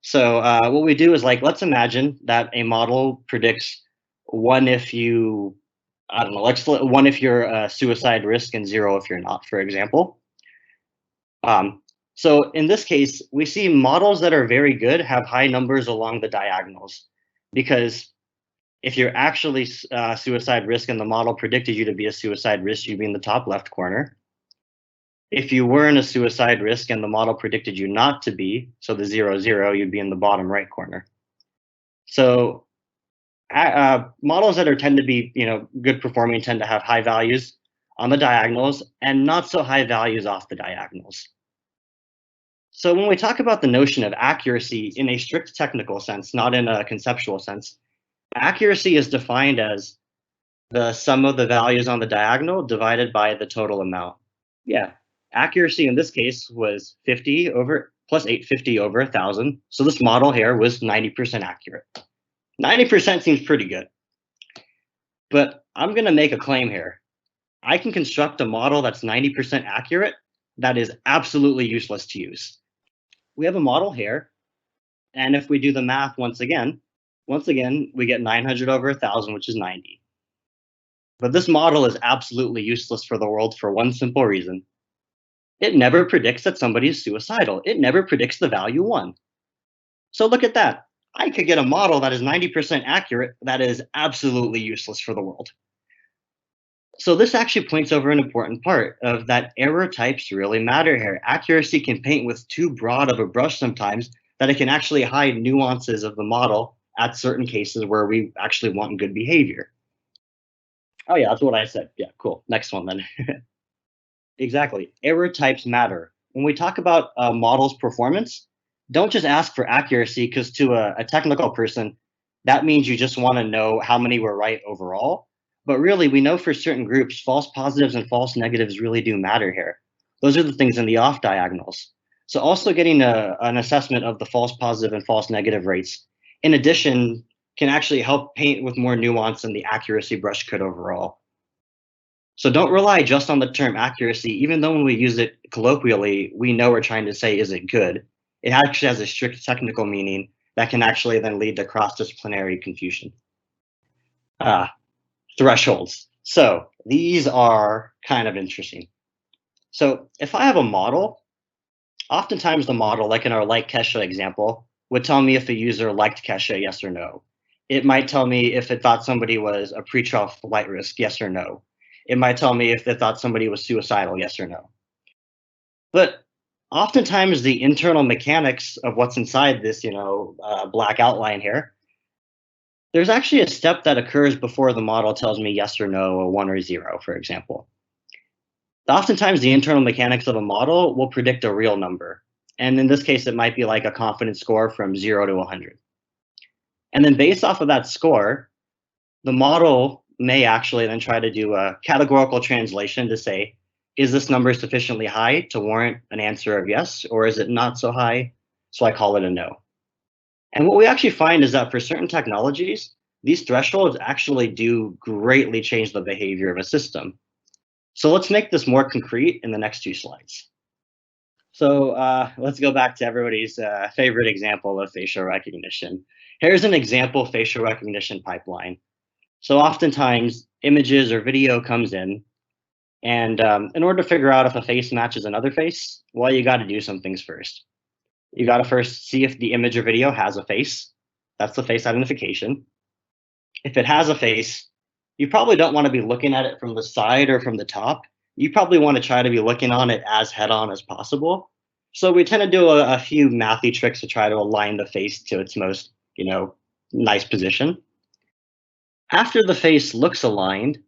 So what we do is, like, let's imagine that a model predicts one if you, I don't know, one if you're a suicide risk and 0 if you're not, for example. So in this case, we see models that are very good have high numbers along the diagonals, because if you're actually suicide risk and the model predicted you to be a suicide risk, you'd be in the top left corner. If you weren't a suicide risk and the model predicted you not to be, so the 0, 0, you'd be in the bottom right corner. So models that tend to be, good performing tend to have high values on the diagonals and not so high values off the diagonals. So when we talk about the notion of accuracy in a strict technical sense, not in a conceptual sense, accuracy is defined as the sum of the values on the diagonal divided by the total amount. Yeah, accuracy in this case was 50 over plus 850 over 1,000. So this model here was 90% accurate. 90% seems pretty good. But I'm going to make a claim here. I can construct a model that's 90% accurate that is absolutely useless to use. We have a model here, and if we do the math once again, we get 900 over 1,000, which is 90. But this model is absolutely useless for the world for one simple reason. It never predicts that somebody is suicidal. It never predicts the value 1. So look at that. I could get a model that is 90% accurate that is absolutely useless for the world. So this actually points over an important part of that error types really matter here. Accuracy can paint with too broad of a brush sometimes that it can actually hide nuances of the model at certain cases where we actually want good behavior. Oh yeah, that's what I said. Yeah, cool. Next one then. Exactly. Error types matter. When we talk about a model's performance, don't just ask for accuracy, because to a technical person, that means you just want to know how many were right overall. But really, we know for certain groups, false positives and false negatives really do matter here. Those are the things in the off diagonals. So also getting an assessment of the false positive and false negative rates, in addition, can actually help paint with more nuance than the accuracy brush could overall. So don't rely just on the term accuracy, even though when we use it colloquially, we know we're trying to say, is it good? It actually has a strict technical meaning that can actually then lead to cross-disciplinary confusion. Thresholds. So these are kind of interesting. So if I have a model, oftentimes the model, like in our like Kesha example, would tell me if a user liked Kesha, yes or no. It might tell me if it thought somebody was a pretrial flight risk, yes or no. It might tell me if it thought somebody was suicidal, yes or no. But oftentimes the internal mechanics of what's inside this, black outline here there's actually a step that occurs before the model tells me yes or no, or 1 or 0, for example. Oftentimes, the internal mechanics of a model will predict a real number. And in this case, it might be like a confidence score from 0 to 100. And then based off of that score, the model may actually then try to do a categorical translation to say, is this number sufficiently high to warrant an answer of yes, or is it not so high, so I call it a no? And what we actually find is that for certain technologies, these thresholds actually do greatly change the behavior of a system. So let's make this more concrete in the next 2 slides. So let's go back to everybody's favorite example of facial recognition. Here's an example facial recognition pipeline. So oftentimes, images or video comes in, and in order to figure out if a face matches another face, well, you got to do some things first. You got to first see if the image or video has a face. That's the face identification. If it has a face, you probably don't want to be looking at it from the side or from the top. You probably want to try to be looking on it as head-on as possible. So we tend to do a few mathy tricks to try to align the face to its most, nice position. After the face looks aligned,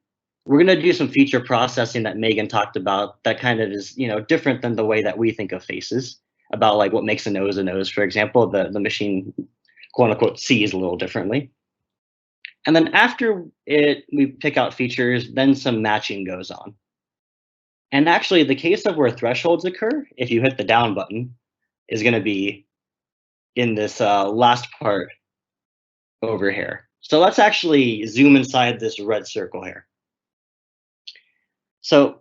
we're going to do some feature processing that Megan talked about that kind of is, different than the way that we think of faces, about like what makes a nose, for example. The machine, quote unquote, sees a little differently. And then after we pick out features, then some matching goes on. And actually, the case of where thresholds occur, if you hit the down button, is going to be in this last part over here. So let's actually zoom inside this red circle here. So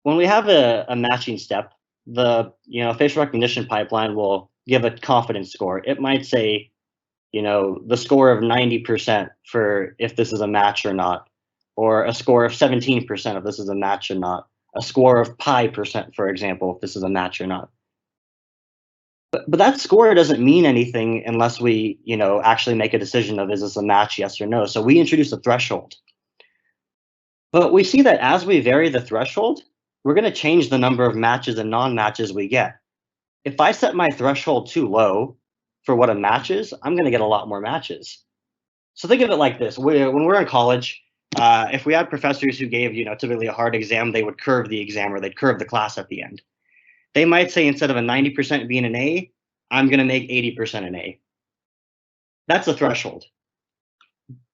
when we have a matching step, the facial recognition pipeline will give a confidence score. It might say, the score of 90% for if this is a match or not, or a score of 17% if this is a match or not, a score of pi%, for example, if this is a match or not. But that score doesn't mean anything unless we, actually make a decision of, is this a match, yes or no? So we introduce a threshold. But we see that as we vary the threshold, we're going to change the number of matches and non-matches we get. If I set my threshold too low for what a match is, I'm going to get a lot more matches. So think of it like this. When we're in college, if we had professors who gave, typically a hard exam, they would curve the exam, or they'd curve the class at the end. They might say, instead of a 90% being an A, I'm going to make 80% an A. That's a threshold.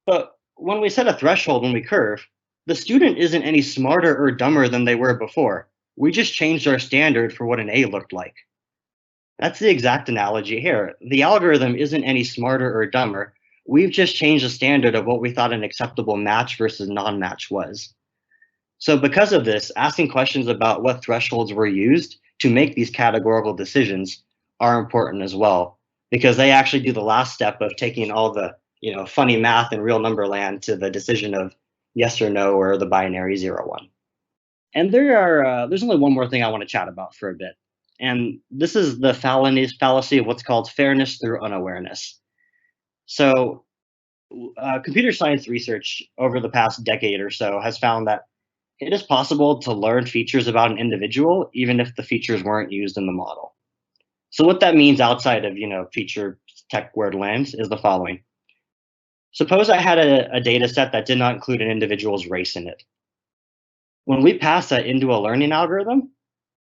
But when we set a threshold, when we curve, the student isn't any smarter or dumber than they were before. We just changed our standard for what an A looked like. That's the exact analogy here. The algorithm isn't any smarter or dumber. We've just changed the standard of what we thought an acceptable match versus non-match was. So because of this, asking questions about what thresholds were used to make these categorical decisions are important as well, because they actually do the last step of taking all the funny math in real number land to the decision of yes or no, or the binary 0-1. And there's only one more thing I want to chat about for a bit. And this is the fallacy of what's called fairness through unawareness. So computer science research over the past decade or so has found that it is possible to learn features about an individual even if the features weren't used in the model. So what that means outside of feature tech word lands is the following. Suppose I had a data set that did not include an individual's race in it. When we pass that into a learning algorithm,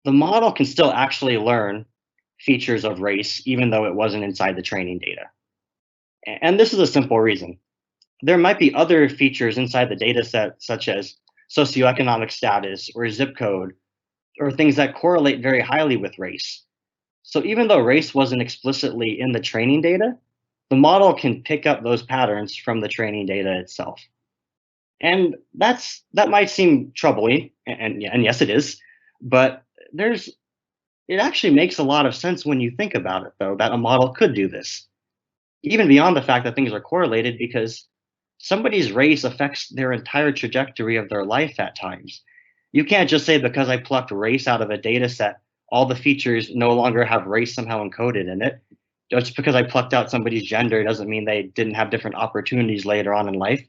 the model can still actually learn features of race, even though it wasn't inside the training data. And this is a simple reason. There might be other features inside the data set, such as socioeconomic status or zip code, or things that correlate very highly with race. So even though race wasn't explicitly in the training data, the model can pick up those patterns from the training data itself. And that might seem troubling, and yes, it is, but it actually makes a lot of sense when you think about it, though, that a model could do this, even beyond the fact that things are correlated, because somebody's race affects their entire trajectory of their life at times. You can't just say, because I plucked race out of a data set, all the features no longer have race somehow encoded in it. Just because I plucked out somebody's gender doesn't mean they didn't have different opportunities later on in life.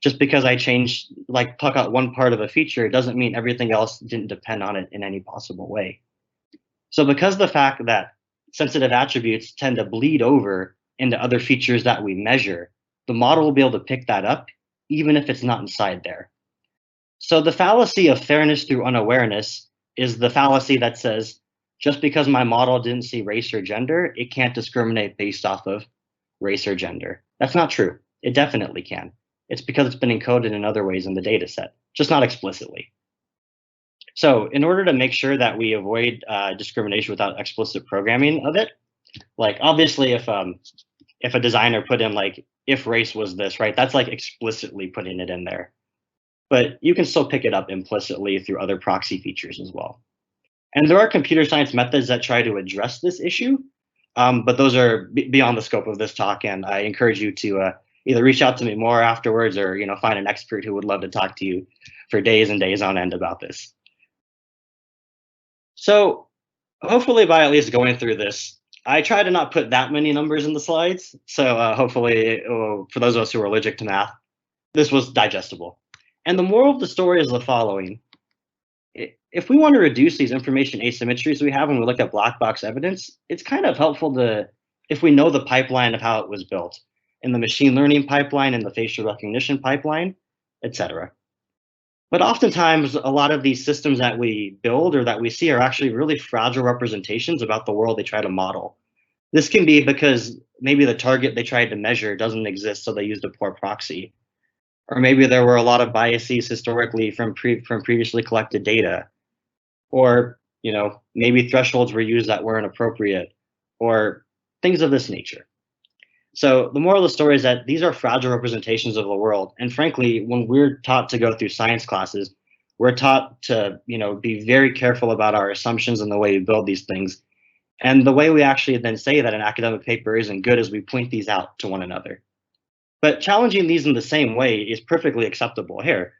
Just because I pluck out one part of a feature, doesn't mean everything else didn't depend on it in any possible way. So because the fact that sensitive attributes tend to bleed over into other features that we measure, the model will be able to pick that up, even if it's not inside there. So the fallacy of fairness through unawareness is the fallacy that says, just because my model didn't see race or gender, it can't discriminate based off of race or gender. That's not true. It definitely can. It's because it's been encoded in other ways in the data set, just not explicitly. So in order to make sure that we avoid discrimination without explicit programming of it, like obviously if a designer put in like, if race was this, right, that's like explicitly putting it in there. But you can still pick it up implicitly through other proxy features as well. And there are computer science methods that try to address this issue, but those are beyond the scope of this talk. And I encourage you to either reach out to me more afterwards, or find an expert who would love to talk to you for days and days on end about this. So hopefully by at least going through this, I try to not put that many numbers in the slides. So hopefully for those of us who are allergic to math, this was digestible. And the moral of the story is the following. If we want to reduce these information asymmetries we have when we look at black box evidence, it's kind of helpful to, if we know the pipeline of how it was built, in the machine learning pipeline, in the facial recognition pipeline, etc. But oftentimes, a lot of these systems that we build or that we see are actually really fragile representations about the world they try to model. This can be because maybe the target they tried to measure doesn't exist, so they used a poor proxy. Or maybe there were a lot of biases historically from previously collected data. Or, maybe thresholds were used that weren't appropriate, or things of this nature. So the moral of the story is that these are fragile representations of the world. And frankly, when we're taught to go through science classes, we're taught to, be very careful about our assumptions and the way we build these things. And the way we actually then say that an academic paper isn't good is we point these out to one another. But challenging these in the same way is perfectly acceptable here,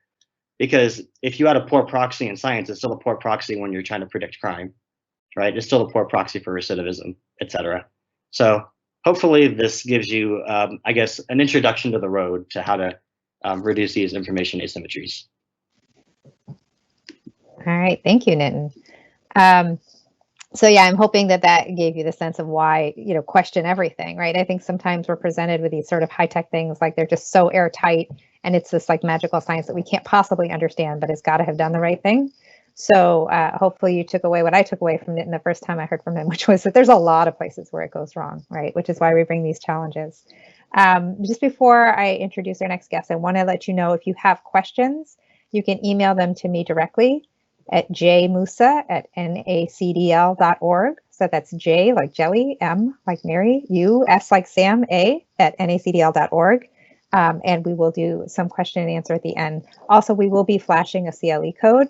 because if you had a poor proxy in science, it's still a poor proxy when you're trying to predict crime, right? It's still a poor proxy for recidivism, etc. So hopefully this gives you, I guess, an introduction to the road to how to reduce these information asymmetries. All right, thank you, Nitin. So yeah, I'm hoping that gave you the sense of why, question everything, right? I think sometimes we're presented with these sort of high-tech things, like they're just so airtight, and it's this like magical science that we can't possibly understand, but it's got to have done the right thing. So hopefully you took away what I took away from Nitin the first time I heard from him, which was that there's a lot of places where it goes wrong, right? Which is why we bring these challenges. Just before I introduce our next guest, I want to let you know if you have questions, you can email them to me directly at jmusa@nacdl.org. So that's J like jelly, M like Mary, U, S like Sam, A @nacdl.org. And we will do some question and answer at the end. Also, we will be flashing a CLE code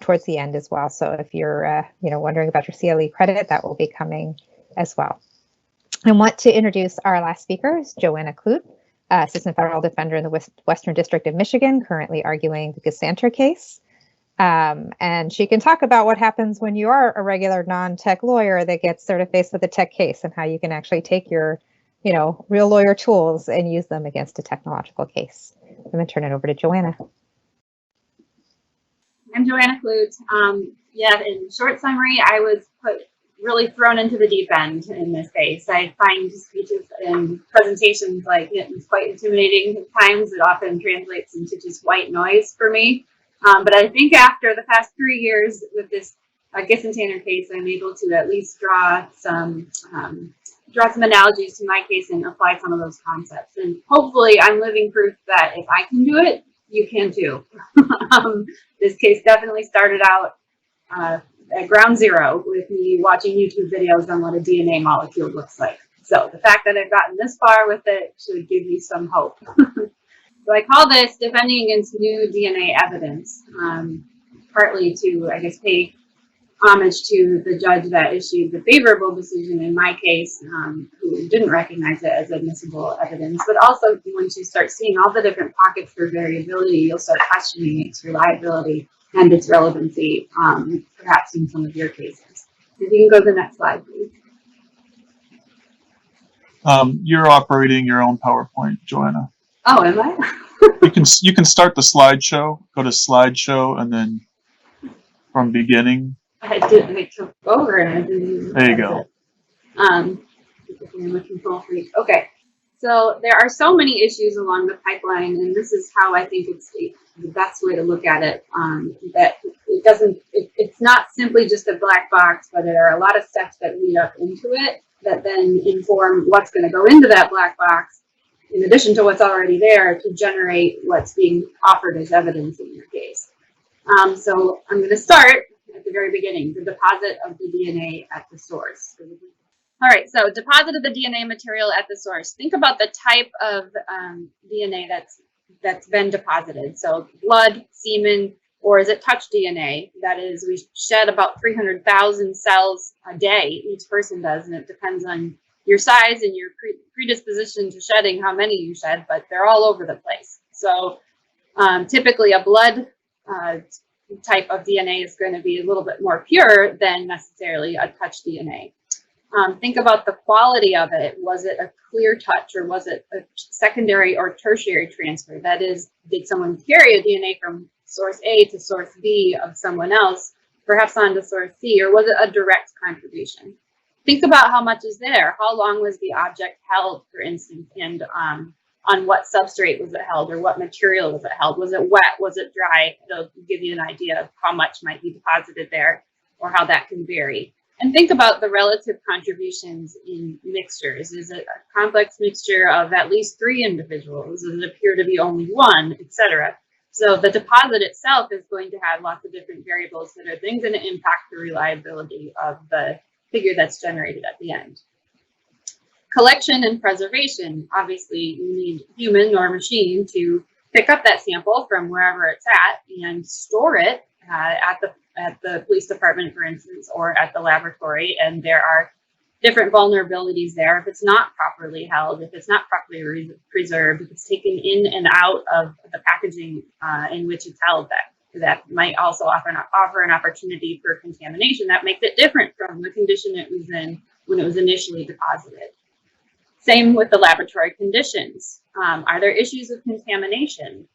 towards the end as well. So if you're wondering about your CLE credit, that will be coming as well. I want to introduce our last speaker, Joanna Clute, Assistant Federal Defender in the Western District of Michigan, currently arguing the Gesandter case. And she can talk about what happens when you are a regular non-tech lawyer that gets sort of faced with a tech case, and how you can actually take your, real lawyer tools and use them against a technological case. I'm going to turn it over to Joanna. I'm Joanna Clute. In short summary, I was really thrown into the deep end in this case. I find speeches and presentations like Nitin's quite intimidating at times. It often translates into just white noise for me. But I think after the past 3 years with this Gesandter case, I'm able to at least draw some analogies to my case and apply some of those concepts. And hopefully I'm living proof that if I can do it, you can too. This case definitely started out at ground zero with me watching YouTube videos on what a DNA molecule looks like. So the fact that I've gotten this far with it should give you some hope. So I call this defending against new DNA evidence, partly to, I guess, pay homage to the judge that issued the favorable decision in my case, who didn't recognize it as admissible evidence, but also once you start seeing all the different pockets for variability, you'll start questioning its reliability and its relevancy, perhaps in some of your cases. If you can go to the next slide, please. You're operating your own PowerPoint, Joanna. Oh, am I? You can start the slideshow. Go to slideshow and then from beginning. I took over and I didn't. There you go. I'm a control freak. Okay. So there are so many issues along the pipeline, and this is how I think it's the best way to look at it. That it doesn't, it's not simply just a black box, but there are a lot of steps that lead up into it that then inform what's going to go into that black box, in addition to what's already there, to generate what's being offered as evidence in your case. So I'm going to start at the very beginning, the deposit of the DNA at the source. All right, so deposit of the DNA material at the source. Think about the type of DNA that's been deposited. So blood, semen, or is it touch DNA? That is, we shed about 300,000 cells a day, each person does, and it depends on your size and your predisposition to shedding, how many you shed, but they're all over the place. So typically a blood type of DNA is going to be a little bit more pure than necessarily a touch DNA. Think about the quality of it. Was it a clear touch, or was it a secondary or tertiary transfer? That is, did someone carry a DNA from source A to source B of someone else, perhaps on to source C, or was it a direct contribution? Think about how much is there. How long was the object held, for instance, and on what substrate was it held, or what material was it held? Was it wet? Was it dry? It'll give you an idea of how much might be deposited there, or how that can vary. And think about the relative contributions in mixtures. Is it a complex mixture of at least 3 individuals? Does it appear to be only 1, etc.? So the deposit itself is going to have lots of different variables that are then going to impact the reliability of the figure that's generated at the end. Collection and preservation. Obviously, you need human or machine to pick up that sample from wherever it's at and store it at the police department, for instance, or at the laboratory. And there are different vulnerabilities there. If it's not properly held, if it's not properly preserved, if it's taken in and out of the packaging in which it's held, that might also offer an opportunity for contamination that makes it different from the condition it was in when it was initially deposited. Same with the laboratory conditions. Are there issues with contamination?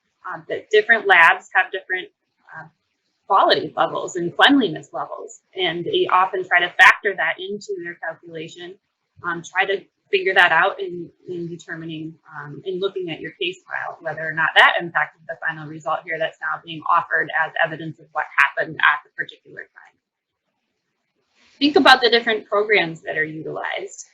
That different labs have different quality levels and cleanliness levels, and they often try to factor that into their calculation, try to figure that out in determining, in looking at your case file, whether or not that impacted the final result here that's now being offered as evidence of what happened at the particular time. Think about the different programs that are utilized.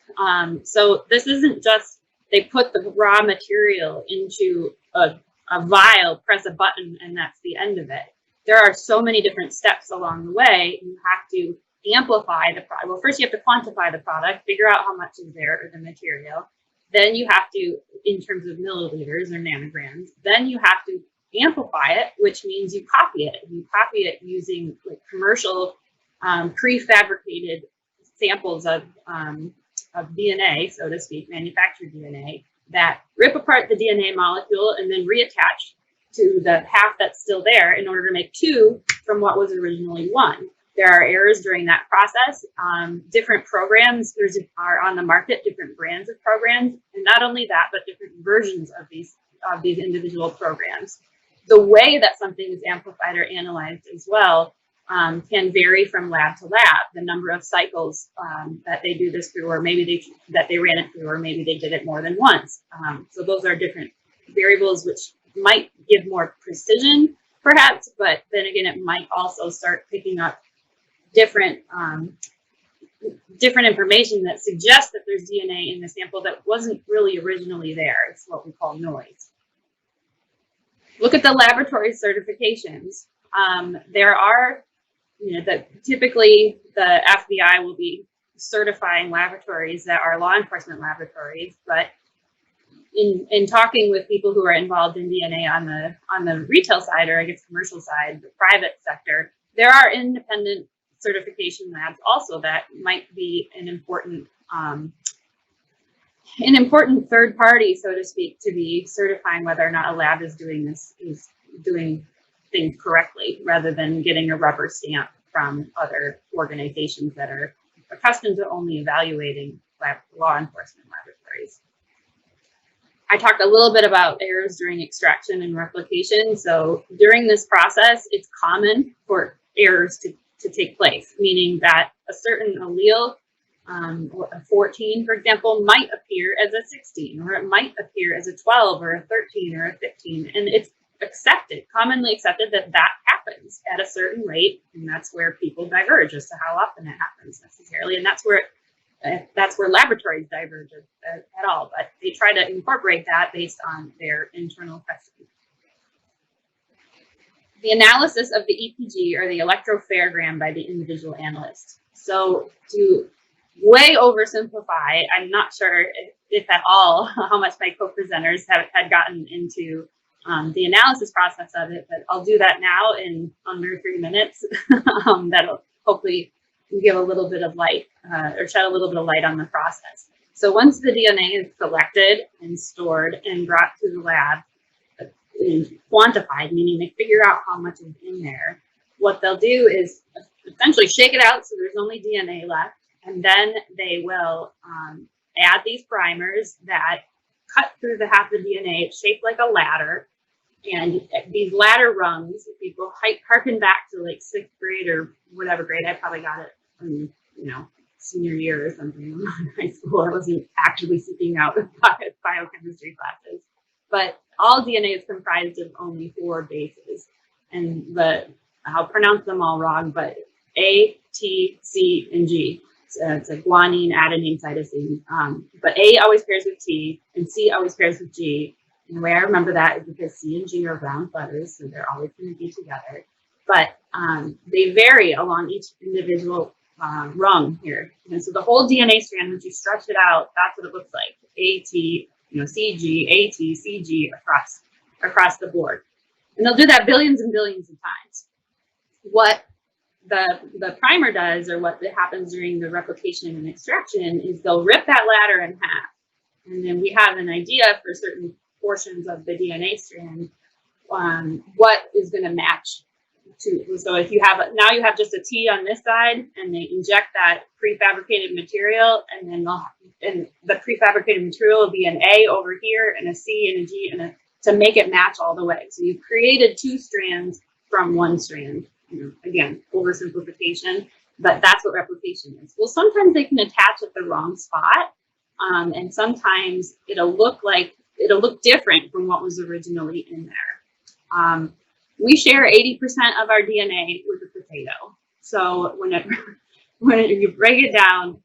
So this isn't just, they put the raw material into a vial, press a button, and that's the end of it. There are so many different steps along the way. You have to amplify the product. Well, first you have to quantify the product, figure out how much is there, or the material. Then you have to, in terms of milliliters or nanograms, then you have to amplify it, which means you copy it. You copy it using like commercial prefabricated samples of DNA, so to speak, manufactured DNA, that rip apart the DNA molecule and then reattach to the half that's still there in order to make 2 from what was originally 1. There are errors during that process. Different programs are on the market, different brands of programs, and not only that, but different versions of these individual programs. The way that something is amplified or analyzed as well can vary from lab to lab. The number of cycles that they do this through, or maybe that they ran it through, or maybe they did it more than once. So those are different variables which might give more precision, perhaps, but then again, it might also start picking up different information that suggests that there's DNA in the sample that wasn't really originally there. It's what we call noise. Look at the laboratory certifications. There are, typically the FBI will be certifying laboratories that are law enforcement laboratories, but in talking with people who are involved in DNA on the retail side, or I guess commercial side, the private sector, there are independent certification labs also that might be an important third party, so to speak, to be certifying whether or not a lab is doing things correctly, rather than getting a rubber stamp from other organizations that are accustomed to only evaluating law enforcement laboratories. I talked a little bit about errors during extraction and replication. So during this process, it's common for errors to take place, meaning that a certain allele Or a 14, for example, might appear as a 16, or it might appear as a 12, or a 13, or a 15. And it's commonly accepted that that happens at a certain rate, and that's where people diverge as to how often it happens necessarily. And that's where laboratories diverge at all, but they try to incorporate that based on their internal precedent. The analysis of the EPG, or the electropharogram, by the individual analyst. So to way oversimplify, I'm not sure if at all how much my co-presenters had gotten into the analysis process of it, but I'll do that now in under 3 minutes. That'll hopefully give a little bit of light or shed a little bit of light on the process. So once the DNA is collected and stored and brought to the lab, and quantified, meaning they figure out how much is in there, what they'll do is essentially shake it out so there's only DNA left, and then they will add these primers that cut through the half of the DNA. It's shaped like a ladder, and these ladder rungs, if you go harken back to like 6th grade or whatever grade, I probably got it from, senior year or something in high school. I wasn't actively seeking out biochemistry classes, but all DNA is comprised of only 4 bases, and I'll pronounce them all wrong, but A, T, C, and G. It's a guanine, adenine, cytosine. But A always pairs with T, and C always pairs with G. And the way I remember that is because C and G are round letters, so they're always going to be together. But they vary along each individual rung here. And so the whole DNA strand, once you stretch it out, that's what it looks like. AT, CG, AT, CG across the board. And they'll do that billions and billions of times. What the primer does, or what happens during the replication and extraction, is they'll rip that ladder in half. And then we have an idea for certain portions of the DNA strand, what is going to match to. So if you have, now you have just a T on this side, and they inject that prefabricated material, and then the prefabricated material will be an A over here, and a C, and a G, and to make it match all the way. So you've created 2 strands from 1 strand. Again, oversimplification, but that's what replication is. Well, sometimes they can attach at the wrong spot, and sometimes it'll look different from what was originally in there. We share 80% of our DNA with a potato. So when you break it down,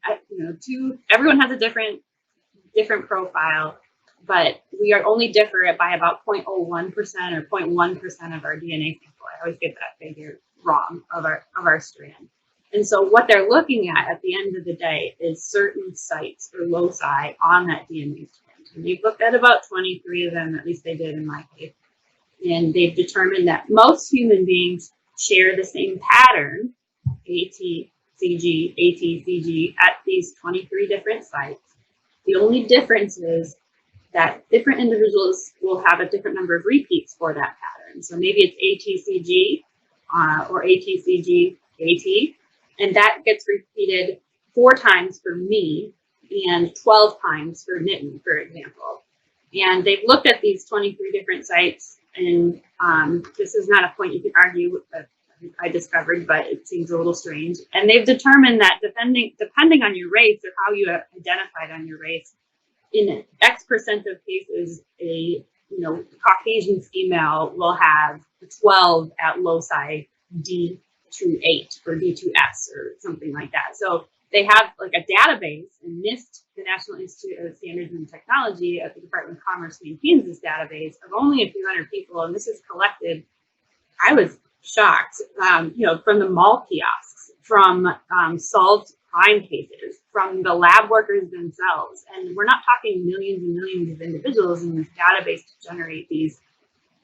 everyone has a different profile, but we are only differ by about 0.01% or 0.1% of our DNA sample. I always get that figure wrong of our strand. And so what they're looking at the end of the day is certain sites or loci on that DNA strand. And they've looked at about 23 of them, at least they did in my case. And they've determined that most human beings share the same pattern, ATCG, ATCG, at these 23 different sites. The only difference is that different individuals will have a different number of repeats for that pattern. So maybe it's ATCG or ATCG AT, and that gets repeated 4 times for me and 12 times for Nitin, for example. And they've looked at these 23 different sites, and this is not a point you can argue with, I discovered, but it seems a little strange. And they've determined that depending on your race, or how you identified on your race, in X% of cases, a Caucasian female will have 12 at loci D28 or D2S or something like that. So they have like a database, and NIST, the National Institute of Standards and Technology at the Department of Commerce, maintains this database of only a few hundred people, and this is collected. I was shocked, from the mall kiosks, from solved crime cases, from the lab workers themselves. And we're not talking millions and millions of individuals in this database to generate these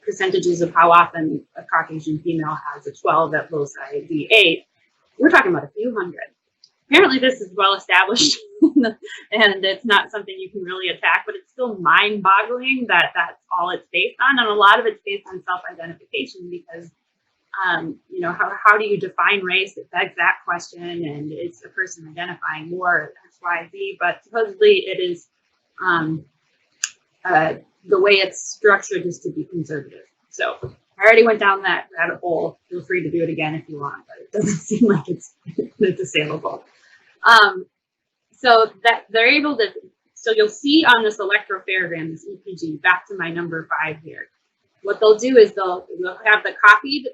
percentages of how often a Caucasian female has a 12 at loci D8. We're talking about a few hundred. Apparently this is well established and it's not something you can really attack, but it's still mind-boggling that that's all it's based on. And a lot of it's based on self-identification, because how do you define race? It begs that question, and it's a person identifying more X, Y, Z, but supposedly it is the way it's structured is to be conservative. So I already went down that rabbit hole. Feel free to do it again if you want, but it doesn't seem like it's assailable. So that they're able to, so you'll see on this electropharogram, this EPG, back to my number 5 here. What they'll do is they'll have the copied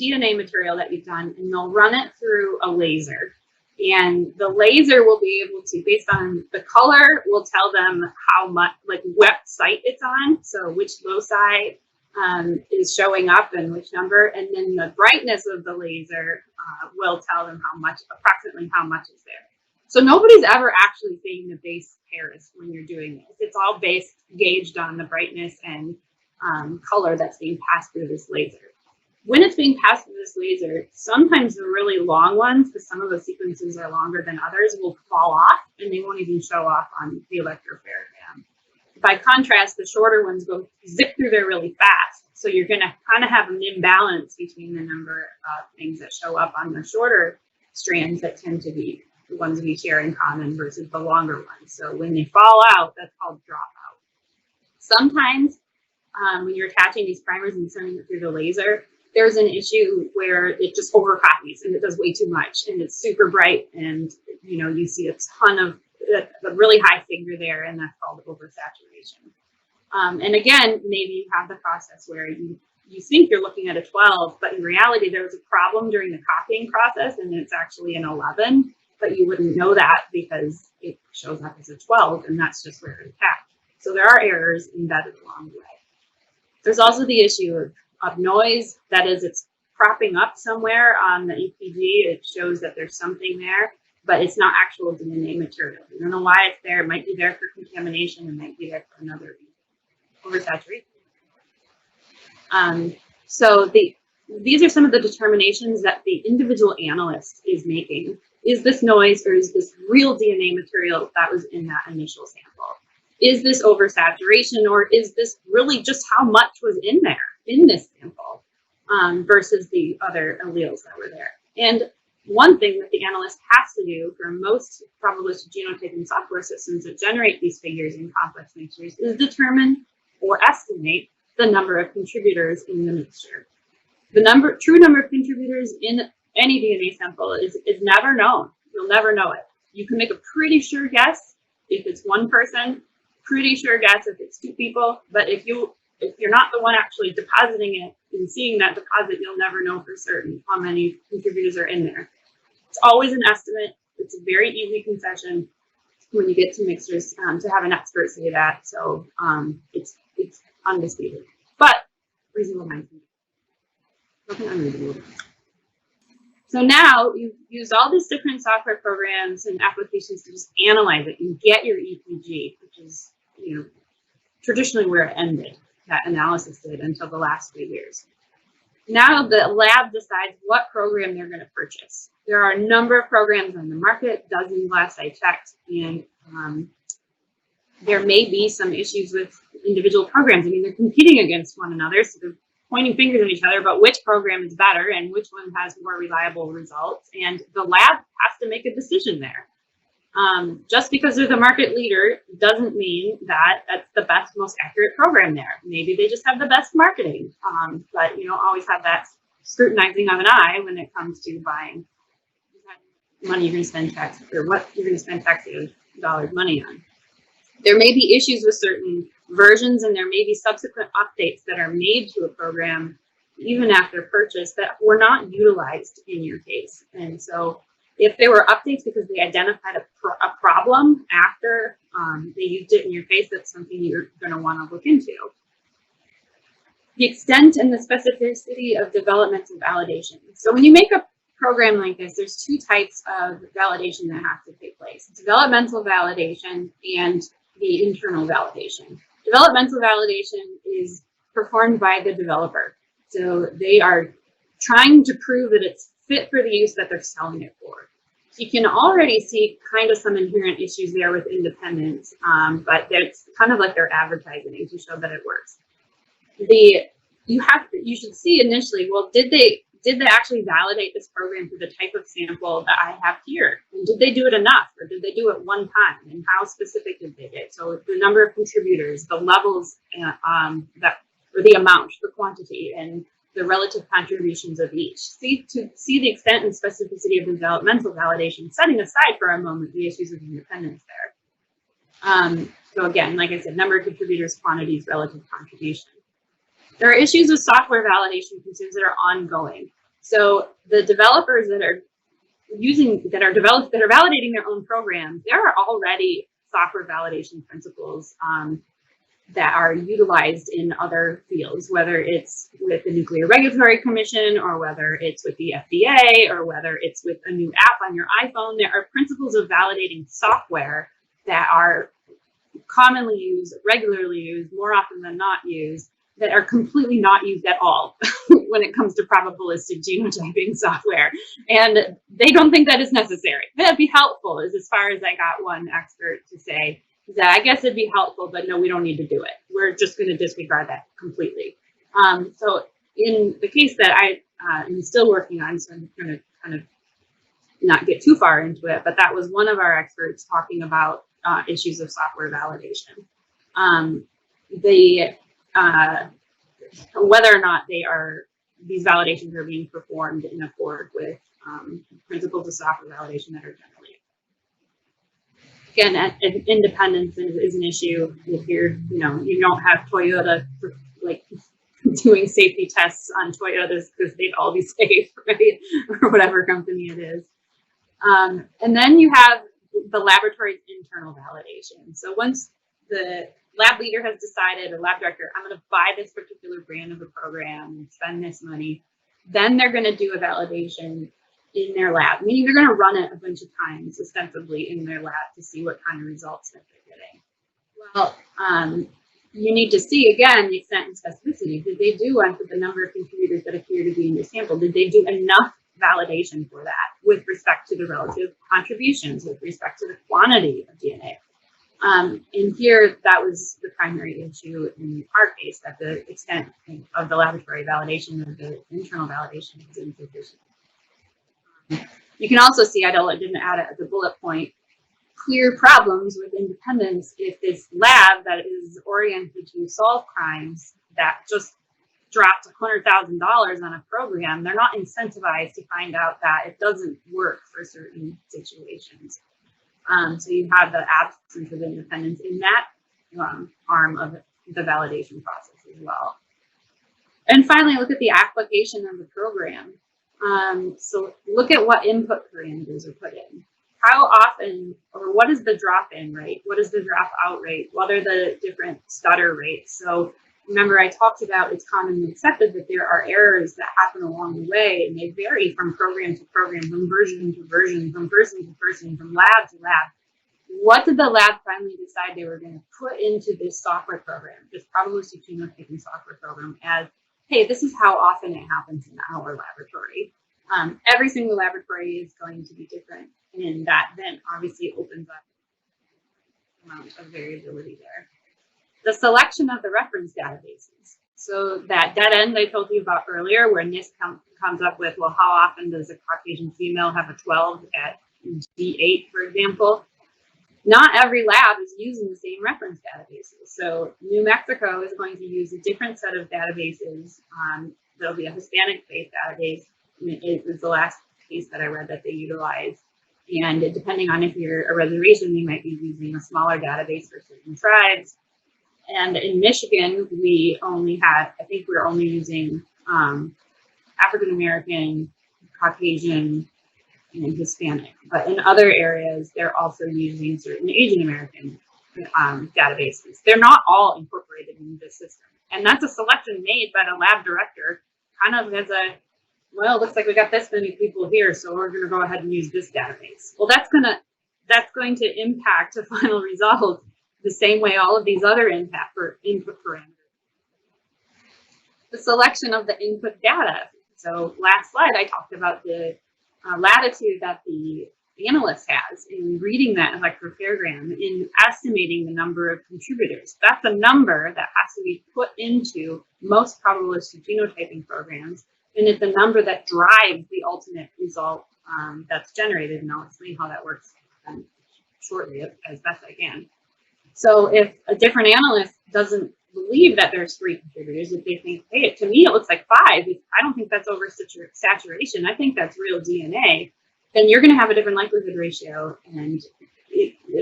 DNA material that you've done, and they'll run it through a laser. And the laser will be able to, based on the color, will tell them how much, like what site it's on, so which loci is showing up and which number, and then the brightness of the laser will tell them approximately how much is there. So nobody's ever actually saying the base pairs when you're doing this. It's all gauged on the brightness and color that's being passed through this laser. When it's being passed through this laser, sometimes the really long ones, because some of the sequences are longer than others, will fall off and they won't even show off on the electropharogram. By contrast, the shorter ones go zip through there really fast. So you're going to kind of have an imbalance between the number of things that show up on the shorter strands that tend to be the ones we share in common versus the longer ones. So when they fall out, that's called dropout. Sometimes when you're attaching these primers and sending it through the laser, there's an issue where it just overcopies and it does way too much and it's super bright, and you see a ton of a really high figure there, and that's called oversaturation. And again, maybe you have the process where you think you're looking at a 12, but in reality there was a problem during the copying process and it's actually an 11, but you wouldn't know that because it shows up as a 12 and that's just where it's attached. So there are errors embedded along the way. There's also the issue of noise. That is, it's propping up somewhere on the EPG. It shows that there's something there, but it's not actual DNA material. You don't know why it's there. It might be there for contamination. It might be there for another reason. Oversaturation. So these are some of the determinations that the individual analyst is making. Is this noise, or is this real DNA material that was in that initial sample? Is this oversaturation, or is this really just how much was in there in this sample versus the other alleles that were there? And one thing that the analyst has to do for most probabilistic genotyping software systems that generate these figures in complex mixtures is determine or estimate the number of contributors in the mixture. The true number of contributors in any DNA sample is never known. You'll never know it. You can make a pretty sure guess if it's one person, pretty sure guess if it's 2 people, but if you're not the one actually depositing it and seeing that deposit, you'll never know for certain how many contributors are in there. It's always an estimate. It's a very easy concession when you get to mixtures to have an expert say that. So it's undisputed, but reasonable minds can be. Nothing unreasonable. So now you've used all these different software programs and applications to just analyze it and get your EPG, which is traditionally where it ended. That analysis did until the last few years. Now the lab decides what program they're going to purchase. There are a number of programs on the market, dozens last I checked, and there may be some issues with individual programs. I mean, they're competing against one another, so they're pointing fingers at each other about which program is better and which one has more reliable results, and the lab has to make a decision there. Just because they're the market leader doesn't mean that that's the best, most accurate program there. Maybe they just have the best marketing, but always have that scrutinizing of an eye when it comes to buying money you're going to spend tax, or what you're going to spend taxpayer dollars money on. There may be issues with certain versions, and there may be subsequent updates that are made to a program even after purchase that were not utilized in your case. And so if there were updates because they identified a problem after they used it in your case, that's something you're going to want to look into. The extent and the specificity of developmental validation. So when you make a program like this, there's 2 types of validation that have to take place: developmental validation and the internal validation. Developmental validation is performed by the developer. So they are trying to prove that it's fit for the use that they're selling it for. So you can already see kind of some inherent issues there with independence, but it's kind of like they're advertising to show that it works. You should see initially, well, did they actually validate this program for the type of sample that I have here? And did they do it enough, or did they do it one time? And how specific did they get? So the number of contributors, the levels or the amount, the quantity, and the relative contributions of each. To see the extent and specificity of the developmental validation, setting aside for a moment the issues of independence there. So again, like I said, number of contributors, quantities, relative contribution. There are issues with software validation concerns that are ongoing. So the developers that are validating their own programs, there are already software validation principles that are utilized in other fields, whether it's with the Nuclear Regulatory Commission or whether it's with the FDA or whether it's with a new app on your iPhone. There are principles of validating software that are commonly used, regularly used, more often than not used, that are completely not used at all when it comes to probabilistic genotyping software. And they don't think that is necessary. That'd be helpful, is as far as I got one expert to say that I guess it'd be helpful, but no, we don't need to do it. We're just going to disregard that completely. So in the case that I am still working on, so I'm going to kind of not get too far into it, but that was one of our experts talking about issues of software validation. Whether or not these validations are being performed in accord with principles of software validation that are generally. Again, independence is an issue. If you don't have Toyota like doing safety tests on Toyotas because they'd all be safe, right? Or whatever company it is. And then you have the laboratory's internal validation. So once the lab leader has decided, or lab director, I'm going to buy this particular brand of a program and spend this money, then they're going to do a validation in their lab, meaning they're going to run it a bunch of times, ostensibly in their lab, to see what kind of results that they're getting. Well, you need to see, again, the extent and specificity. Did they do one for the number of contributors that appear to be in your sample? Did they do enough validation for that with respect to the relative contributions, with respect to the quantity of DNA? And here, that was the primary issue in our case, that the extent of the laboratory validation of the internal validation is insufficient. You can also see, I didn't add it as a bullet point, clear problems with independence if this lab that is oriented to solve crimes that just dropped $100,000 on a program, they're not incentivized to find out that it doesn't work for certain situations. So you have the absence of independence in that arm of the validation process as well. And finally, look at the application of the program. So look at what input parameters are put in. How often, or what is the drop-in rate? What is the drop-out rate? What are the different stutter rates? So remember, I talked about it's commonly accepted that there are errors that happen along the way, and they vary from program to program, from version to version, from person to person, from lab to lab. What did the lab finally decide they were going to put into this software program, this probabilistic genotyping software program, as, hey, this is how often it happens in our laboratory. Every single laboratory is going to be different, and that then obviously opens up amount of variability there. The selection of the reference databases. So that dead end I told you about earlier, where NIST comes up with, well, how often does a Caucasian female have a 12 at G8, for example? Not every lab is using the same reference databases. So New Mexico is going to use a different set of databases. There'll be a Hispanic-based database. It was the last case that I read that they utilized. And depending on if you're a reservation, you might be using a smaller database for certain tribes. And in Michigan, we only had, I think we're only using African-American, Caucasian, and Hispanic. But in other areas, they're also using certain Asian-American databases. They're not all incorporated into the system. And that's a selection made by the lab director, kind of as a, well, looks like we got this many people here, so we're going to go ahead and use this database. Well, that's going to impact the final result the same way all of these other input parameters. The selection of the input data. So last slide, I talked about the latitude that the analyst has in reading that electropherogram, in estimating the number of contributors. That's a number that has to be put into most probabilistic genotyping programs, and it's the number that drives the ultimate result that's generated, and I'll explain how that works shortly as best I can. So if a different analyst doesn't believe that there's 3 contributors, if they think, hey, to me it looks like 5, I don't think that's over saturation, I think that's real DNA, then you're going to have a different likelihood ratio, and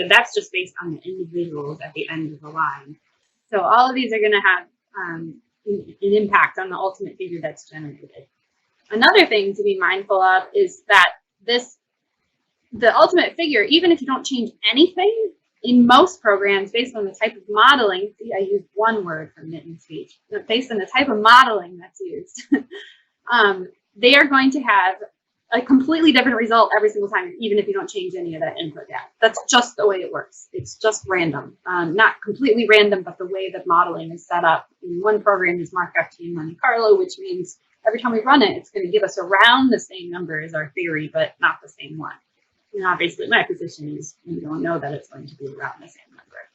that's just based on the individuals at the end of the line. So all of these are going to have an impact on the ultimate figure that's generated. Another thing to be mindful of is that the ultimate figure, even if you don't change anything, in most programs, based on the type of modeling, see, I used one word from Nitten's speech, but based on the type of modeling that's used, they are going to have a completely different result every single time, even if you don't change any of that input data. That's just the way it works. It's just random. Not completely random, but the way that modeling is set up. In one program is Markov-Chain Monte Carlo, which means every time we run it, it's going to give us around the same number as our theory, but not the same one. And obviously, my position is we don't know that it's going to be around the same number.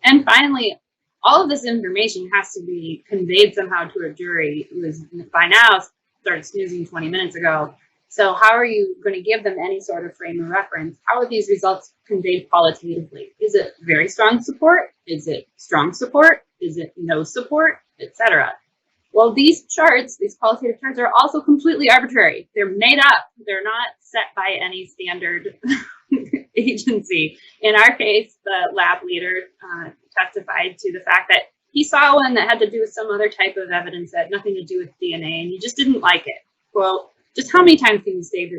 And finally, all of this information has to be conveyed somehow to a jury who is by now started snoozing 20 minutes ago. So how are you going to give them any sort of frame of reference? How are these results conveyed qualitatively? Is it very strong support? Is it strong support? Is it no support, etc.? Well, these charts, these qualitative charts, are also completely arbitrary. They're made up. They're not set by any standard agency. In our case, the lab leader testified to the fact that he saw one that had to do with some other type of evidence that had nothing to do with DNA, and he just didn't like it. Well, just how many times can you say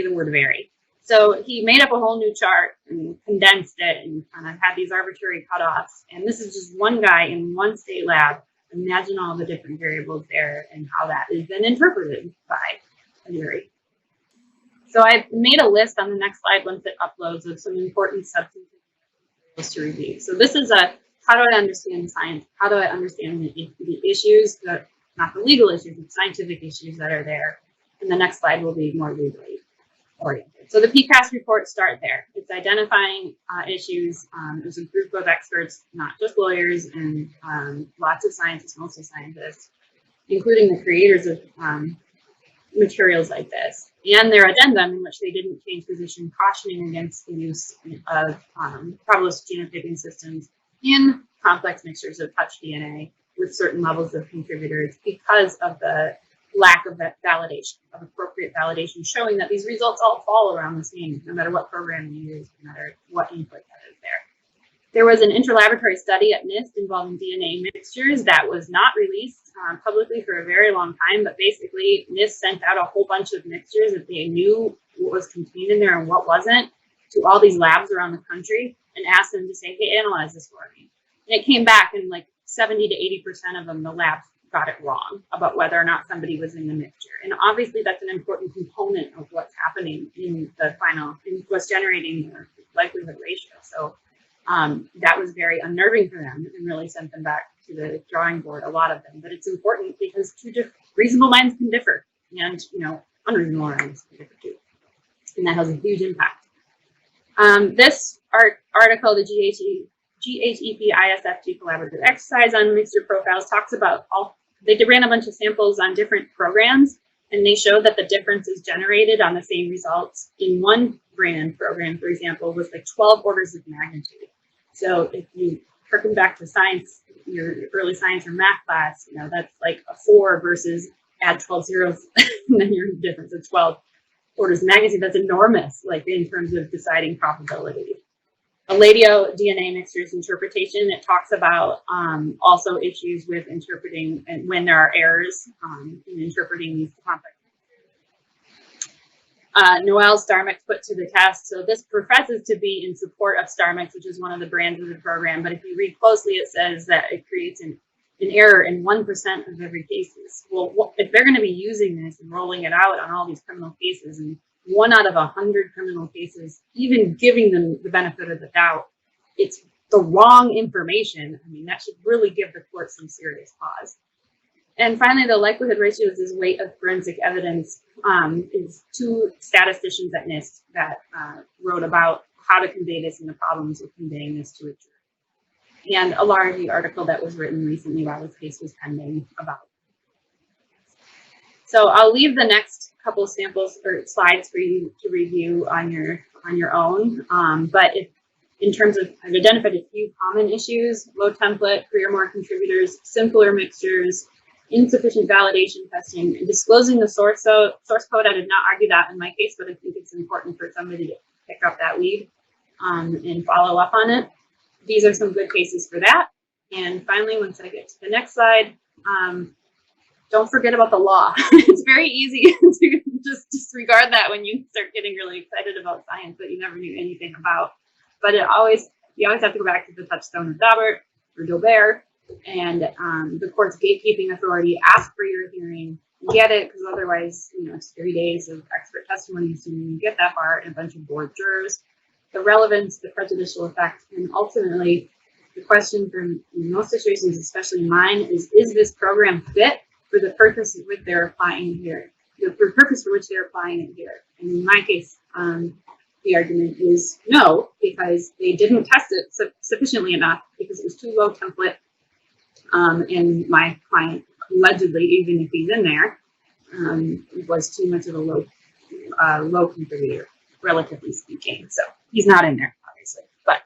the word vary? So he made up a whole new chart and condensed it and kind of had these arbitrary cutoffs. And this is just one guy in one state lab. Imagine all the different variables there and how that is then interpreted by a jury. So I've made a list on the next slide once it uploads of some important substantive materials to review. So this is a, how do I understand science? How do I understand the issues, not the legal issues, but scientific issues that are there? And the next slide will be more legally oriented. So the PCAST reports start there. It's identifying issues. There's a group of experts, not just lawyers, and lots of scientists, mostly scientists, including the creators of materials like this, and their addendum in which they didn't change position, cautioning against the use of probabilistic genotyping systems in complex mixtures of touch DNA with certain levels of contributors because of the lack of that validation, of appropriate validation, showing that these results all fall around the same, no matter what program you use, no matter what input that is there. There was an interlaboratory study at NIST involving DNA mixtures that was not released publicly for a very long time, but basically NIST sent out a whole bunch of mixtures that they knew what was contained in there and what wasn't to all these labs around the country and asked them to say, hey, analyze this for me. And it came back, and like 70 to 80% of them, the labs got it wrong about whether or not somebody was in the mixture. And obviously that's an important component of what's happening in the final, in what's generating the likelihood ratio. So that was very unnerving for them and really sent them back to the drawing board, a lot of them. But it's important because reasonable minds can differ, and unreasonable minds can differ too. And that has a huge impact. This article, the GHEP ISFG collaborative exercise on mixture profiles, talks about they ran a bunch of samples on different programs, and they showed that the differences generated on the same results in one brand program, for example, was like 12 orders of magnitude. So if you harken back to science, your early science or math class, that's like a 4 versus add 12 zeros, and then your difference of 12 orders of magnitude. That's enormous, like in terms of deciding probability. Eladio DNA mixtures interpretation, it talks about also issues with interpreting and when there are errors in interpreting these complex mixtures. Noel StarMix put to the test. So this professes to be in support of StarMix, which is one of the brands of the program. But if you read closely, it says that it creates an error in 1% of every cases. Well, if they're going to be using this and rolling it out on all these criminal cases, and 1 out of 100 criminal cases, even giving them the benefit of the doubt, it's the wrong information. I mean, that should really give the court some serious pause. And finally, the likelihood ratio is this weight of forensic evidence. Is 2 statisticians at NIST that wrote about how to convey this and the problems with conveying this to a jury. And a large article that was written recently while this case was pending about. So I'll leave the next couple of samples or slides for you to review on your own. But if in terms of, I've identified a few common issues: low template, 3 or more contributors, simpler mixtures, insufficient validation testing, and disclosing the source code. I did not argue that in my case, but I think it's important for somebody to pick up that lead and follow up on it. These are some good cases for that. And finally, once I get to the next slide, don't forget about the law. It's very easy to just disregard that when you start getting really excited about science that you never knew anything about. But you always have to go back to the touchstone of Daubert or Daubert, and the court's gatekeeping authority. Ask for your hearing, get it, because otherwise, it's 3 days of expert testimony, assuming you get that far, and a bunch of board jurors. The relevance, the prejudicial effect, and ultimately, the question in most situations, especially mine, is this program fit for the purpose for which they're applying it here? And in my case, the argument is no, because they didn't test it sufficiently enough, because it was too low template. And my client, allegedly, even if he's in there, was too much of a low contributor, relatively speaking. So he's not in there, obviously. But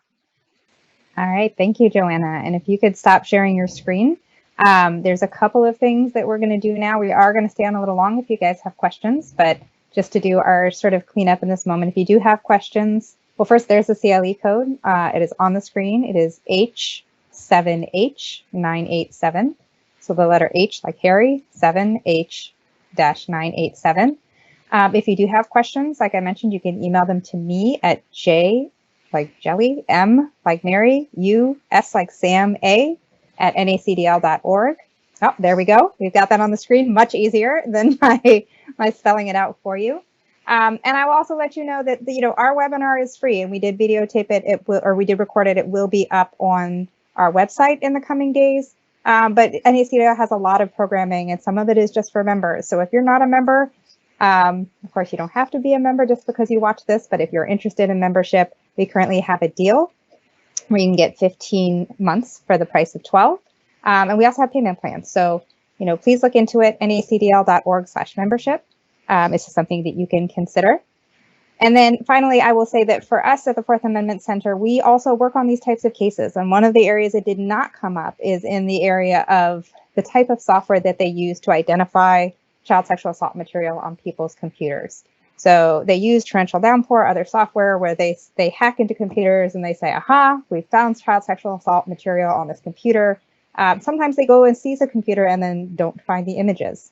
All right, thank you, Joanna. And if you could stop sharing your screen. There's a couple of things that we're going to do now. We are going to stay on a little long if you guys have questions, but just to do our sort of cleanup in this moment, if you do have questions, well, first there's the CLE code. It is on the screen. It is H7H987. So the letter H like Harry, 7H-987. If you do have questions, like I mentioned, you can email them to me at J like Jelly, M like Mary, U, S like Sam, A at nacdl.org. Oh, there we go. We've got that on the screen. Much easier than my spelling it out for you. And I will also let you know that our webinar is free, and we did videotape it. We did record it. It will be up on our website in the coming days. But NACDL has a lot of programming, and some of it is just for members. So if you're not a member, of course you don't have to be a member just because you watch this. But if you're interested in membership, we currently have a deal where you can get 15 months for the price of 12. And we also have payment plans. So, please look into it, nacdl.org/membership. It's just something that you can consider. And then finally, I will say that for us at the Fourth Amendment Center, we also work on these types of cases. And one of the areas that did not come up is in the area of the type of software that they use to identify child sexual assault material on people's computers. So they use torrential downpour, other software where they hack into computers and they say, aha, we found child sexual assault material on this computer. Sometimes they go and seize a computer and then don't find the images.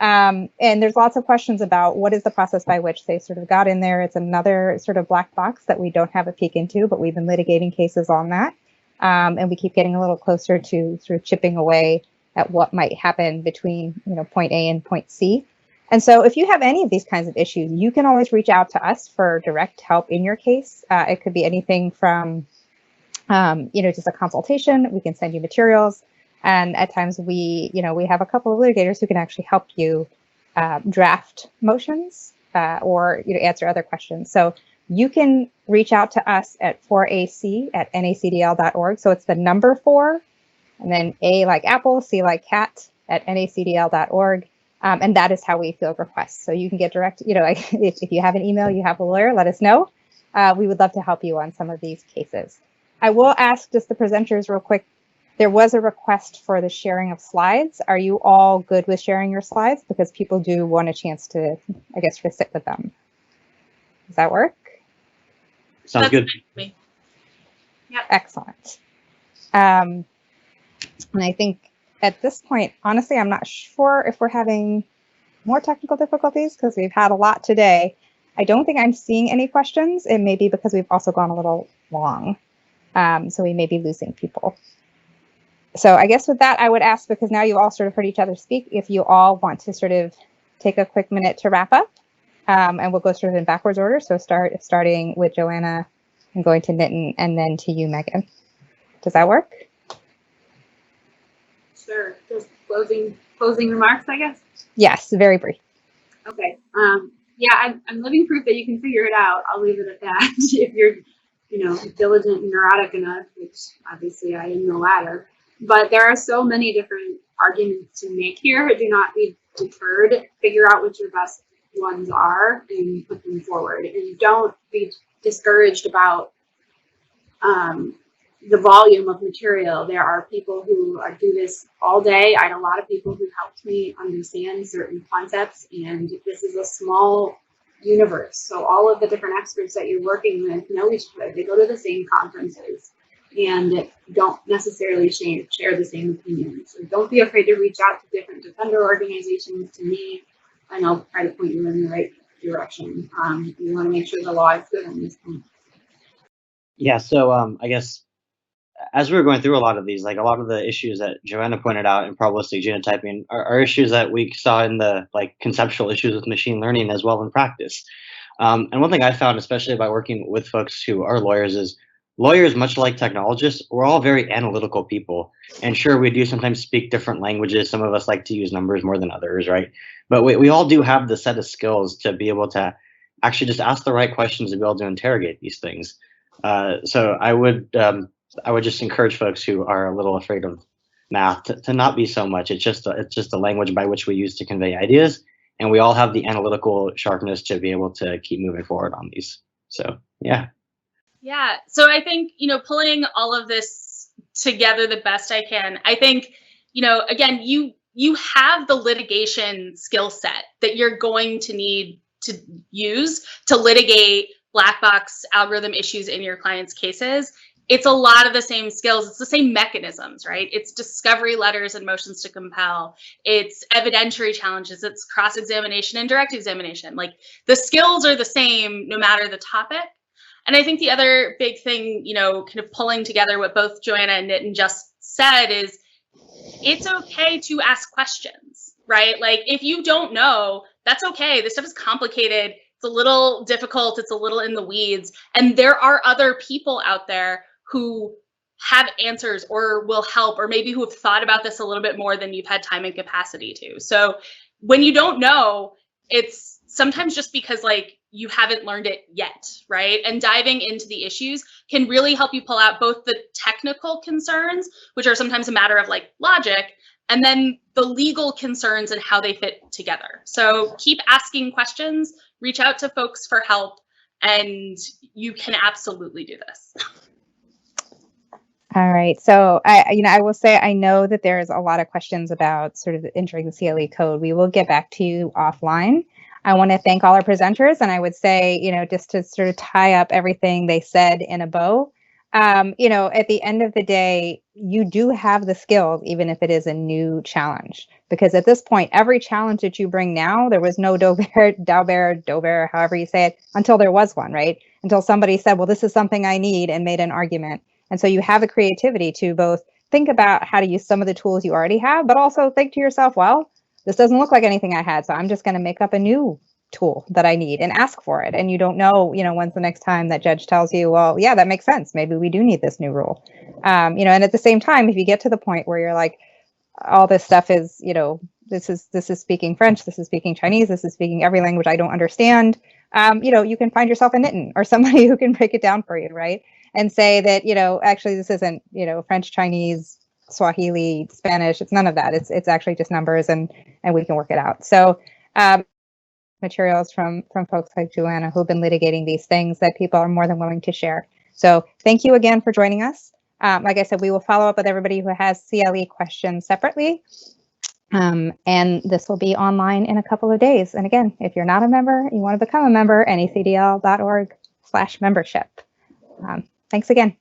And there's lots of questions about what is the process by which they sort of got in there. It's another sort of black box that we don't have a peek into, but we've been litigating cases on that. And we keep getting a little closer to sort of chipping away at what might happen between point A and point C. And so if you have any of these kinds of issues, you can always reach out to us for direct help in your case. It could be anything from, just a consultation. We can send you materials. And at times we have a couple of litigators who can actually help you draft motions or answer other questions. So you can reach out to us at 4ac@nacdl.org. So it's the number 4, and then A like Apple, C like cat at nacdl.org. And that is how we field requests. So you can get direct, if you have an email, you have a lawyer, let us know. We would love to help you on some of these cases. I will ask just the presenters real quick. There was a request for the sharing of slides. Are you all good with sharing your slides? Because people do want a chance to, to sit with them. Does that work? Sounds good. Yep. Excellent. And I think at this point, honestly, I'm not sure if we're having more technical difficulties because we've had a lot today. I don't think I'm seeing any questions. It may be because we've also gone a little long. So we may be losing people. So I guess with that, I would ask, because now you all sort of heard each other speak, if you all want to sort of take a quick minute to wrap up, and we'll go sort of in backwards order. So starting with Joanna and going to Nitin and then to you, Megan. Does that work? sure, just closing remarks, I guess. Yes, very brief. Okay. Yeah, I'm living proof that you can figure it out. I'll leave it at that. If you're, diligent and neurotic enough, which obviously I am the latter. But there are so many different arguments to make here. Do not be deterred. Figure out what your best ones are and put them forward. And don't be discouraged about the volume of material. There are people who do this all day. I had a lot of people who helped me understand certain concepts, and this is a small universe. So all of the different experts that you're working with know each other. They go to the same conferences and don't necessarily share the same opinions. So don't be afraid to reach out to different defender organizations, to me, and I'll try to point you in the right direction. You want to make sure the law is good on this point. Yeah, so I guess as we were going through a lot of these, like a lot of the issues that Joanna pointed out in probabilistic genotyping are issues that we saw in the like conceptual issues with machine learning as well in practice. And one thing I found, especially by working with folks who are lawyers, is lawyers, much like technologists, we're all very analytical people. And sure, we do sometimes speak different languages. Some of us like to use numbers more than others, right? But we all do have the set of skills to be able to actually just ask the right questions and be able to interrogate these things. So I would just encourage folks who are a little afraid of math to not be so much. It's just a language by which we use to convey ideas, and we all have the analytical sharpness to be able to keep moving forward on these. So yeah. Yeah. So I think, pulling all of this together the best I can, I think, again, you have the litigation skill set that you're going to need to use to litigate black box algorithm issues in your client's cases. It's a lot of the same skills. It's the same mechanisms, right? It's discovery letters and motions to compel. It's evidentiary challenges. It's cross-examination and direct examination. Like the skills are the same no matter the topic. And I think the other big thing, kind of pulling together what both Joanna and Nitin just said is it's okay to ask questions, right? Like if you don't know, that's okay. This stuff is complicated. It's a little difficult. It's a little in the weeds. And there are other people out there who have answers or will help, or maybe who have thought about this a little bit more than you've had time and capacity to. So when you don't know, it's sometimes just because like you haven't learned it yet, right? And diving into the issues can really help you pull out both the technical concerns, which are sometimes a matter of like logic, and then the legal concerns and how they fit together. So keep asking questions, reach out to folks for help, and you can absolutely do this. All right. So I will say, I know that there's a lot of questions about sort of entering the CLE code. We will get back to you offline. I want to thank all our presenters, and I would say, just to sort of tie up everything they said in a bow, at the end of the day, you do have the skills, even if it is a new challenge, because at this point, every challenge that you bring now, there was no Daubert, however you say it, until there was one, right? Until somebody said, well, this is something I need, and made an argument. And so you have the creativity to both think about how to use some of the tools you already have, but also think to yourself, well, this doesn't look like anything I had, so I'm just going to make up a new tool that I need and ask for it. And you don't know, when's the next time that judge tells you, well, yeah, that makes sense. Maybe we do need this new rule. And at the same time, if you get to the point where you're like, all this stuff is, this is speaking French, this is speaking Chinese, this is speaking every language I don't understand, you can find yourself a Nitin or somebody who can break it down for you, right? And say that, actually this isn't, French, Chinese, Swahili, Spanish, it's none of that. It's actually just numbers, and we can work it out. So materials from folks like Joanna who've been litigating these things that people are more than willing to share. So thank you again for joining us. Like I said, we will follow up with everybody who has CLE questions separately. And this will be online in a couple of days. And again, if you're not a member, you want to become a member, nacdl.org/membership. Thanks again.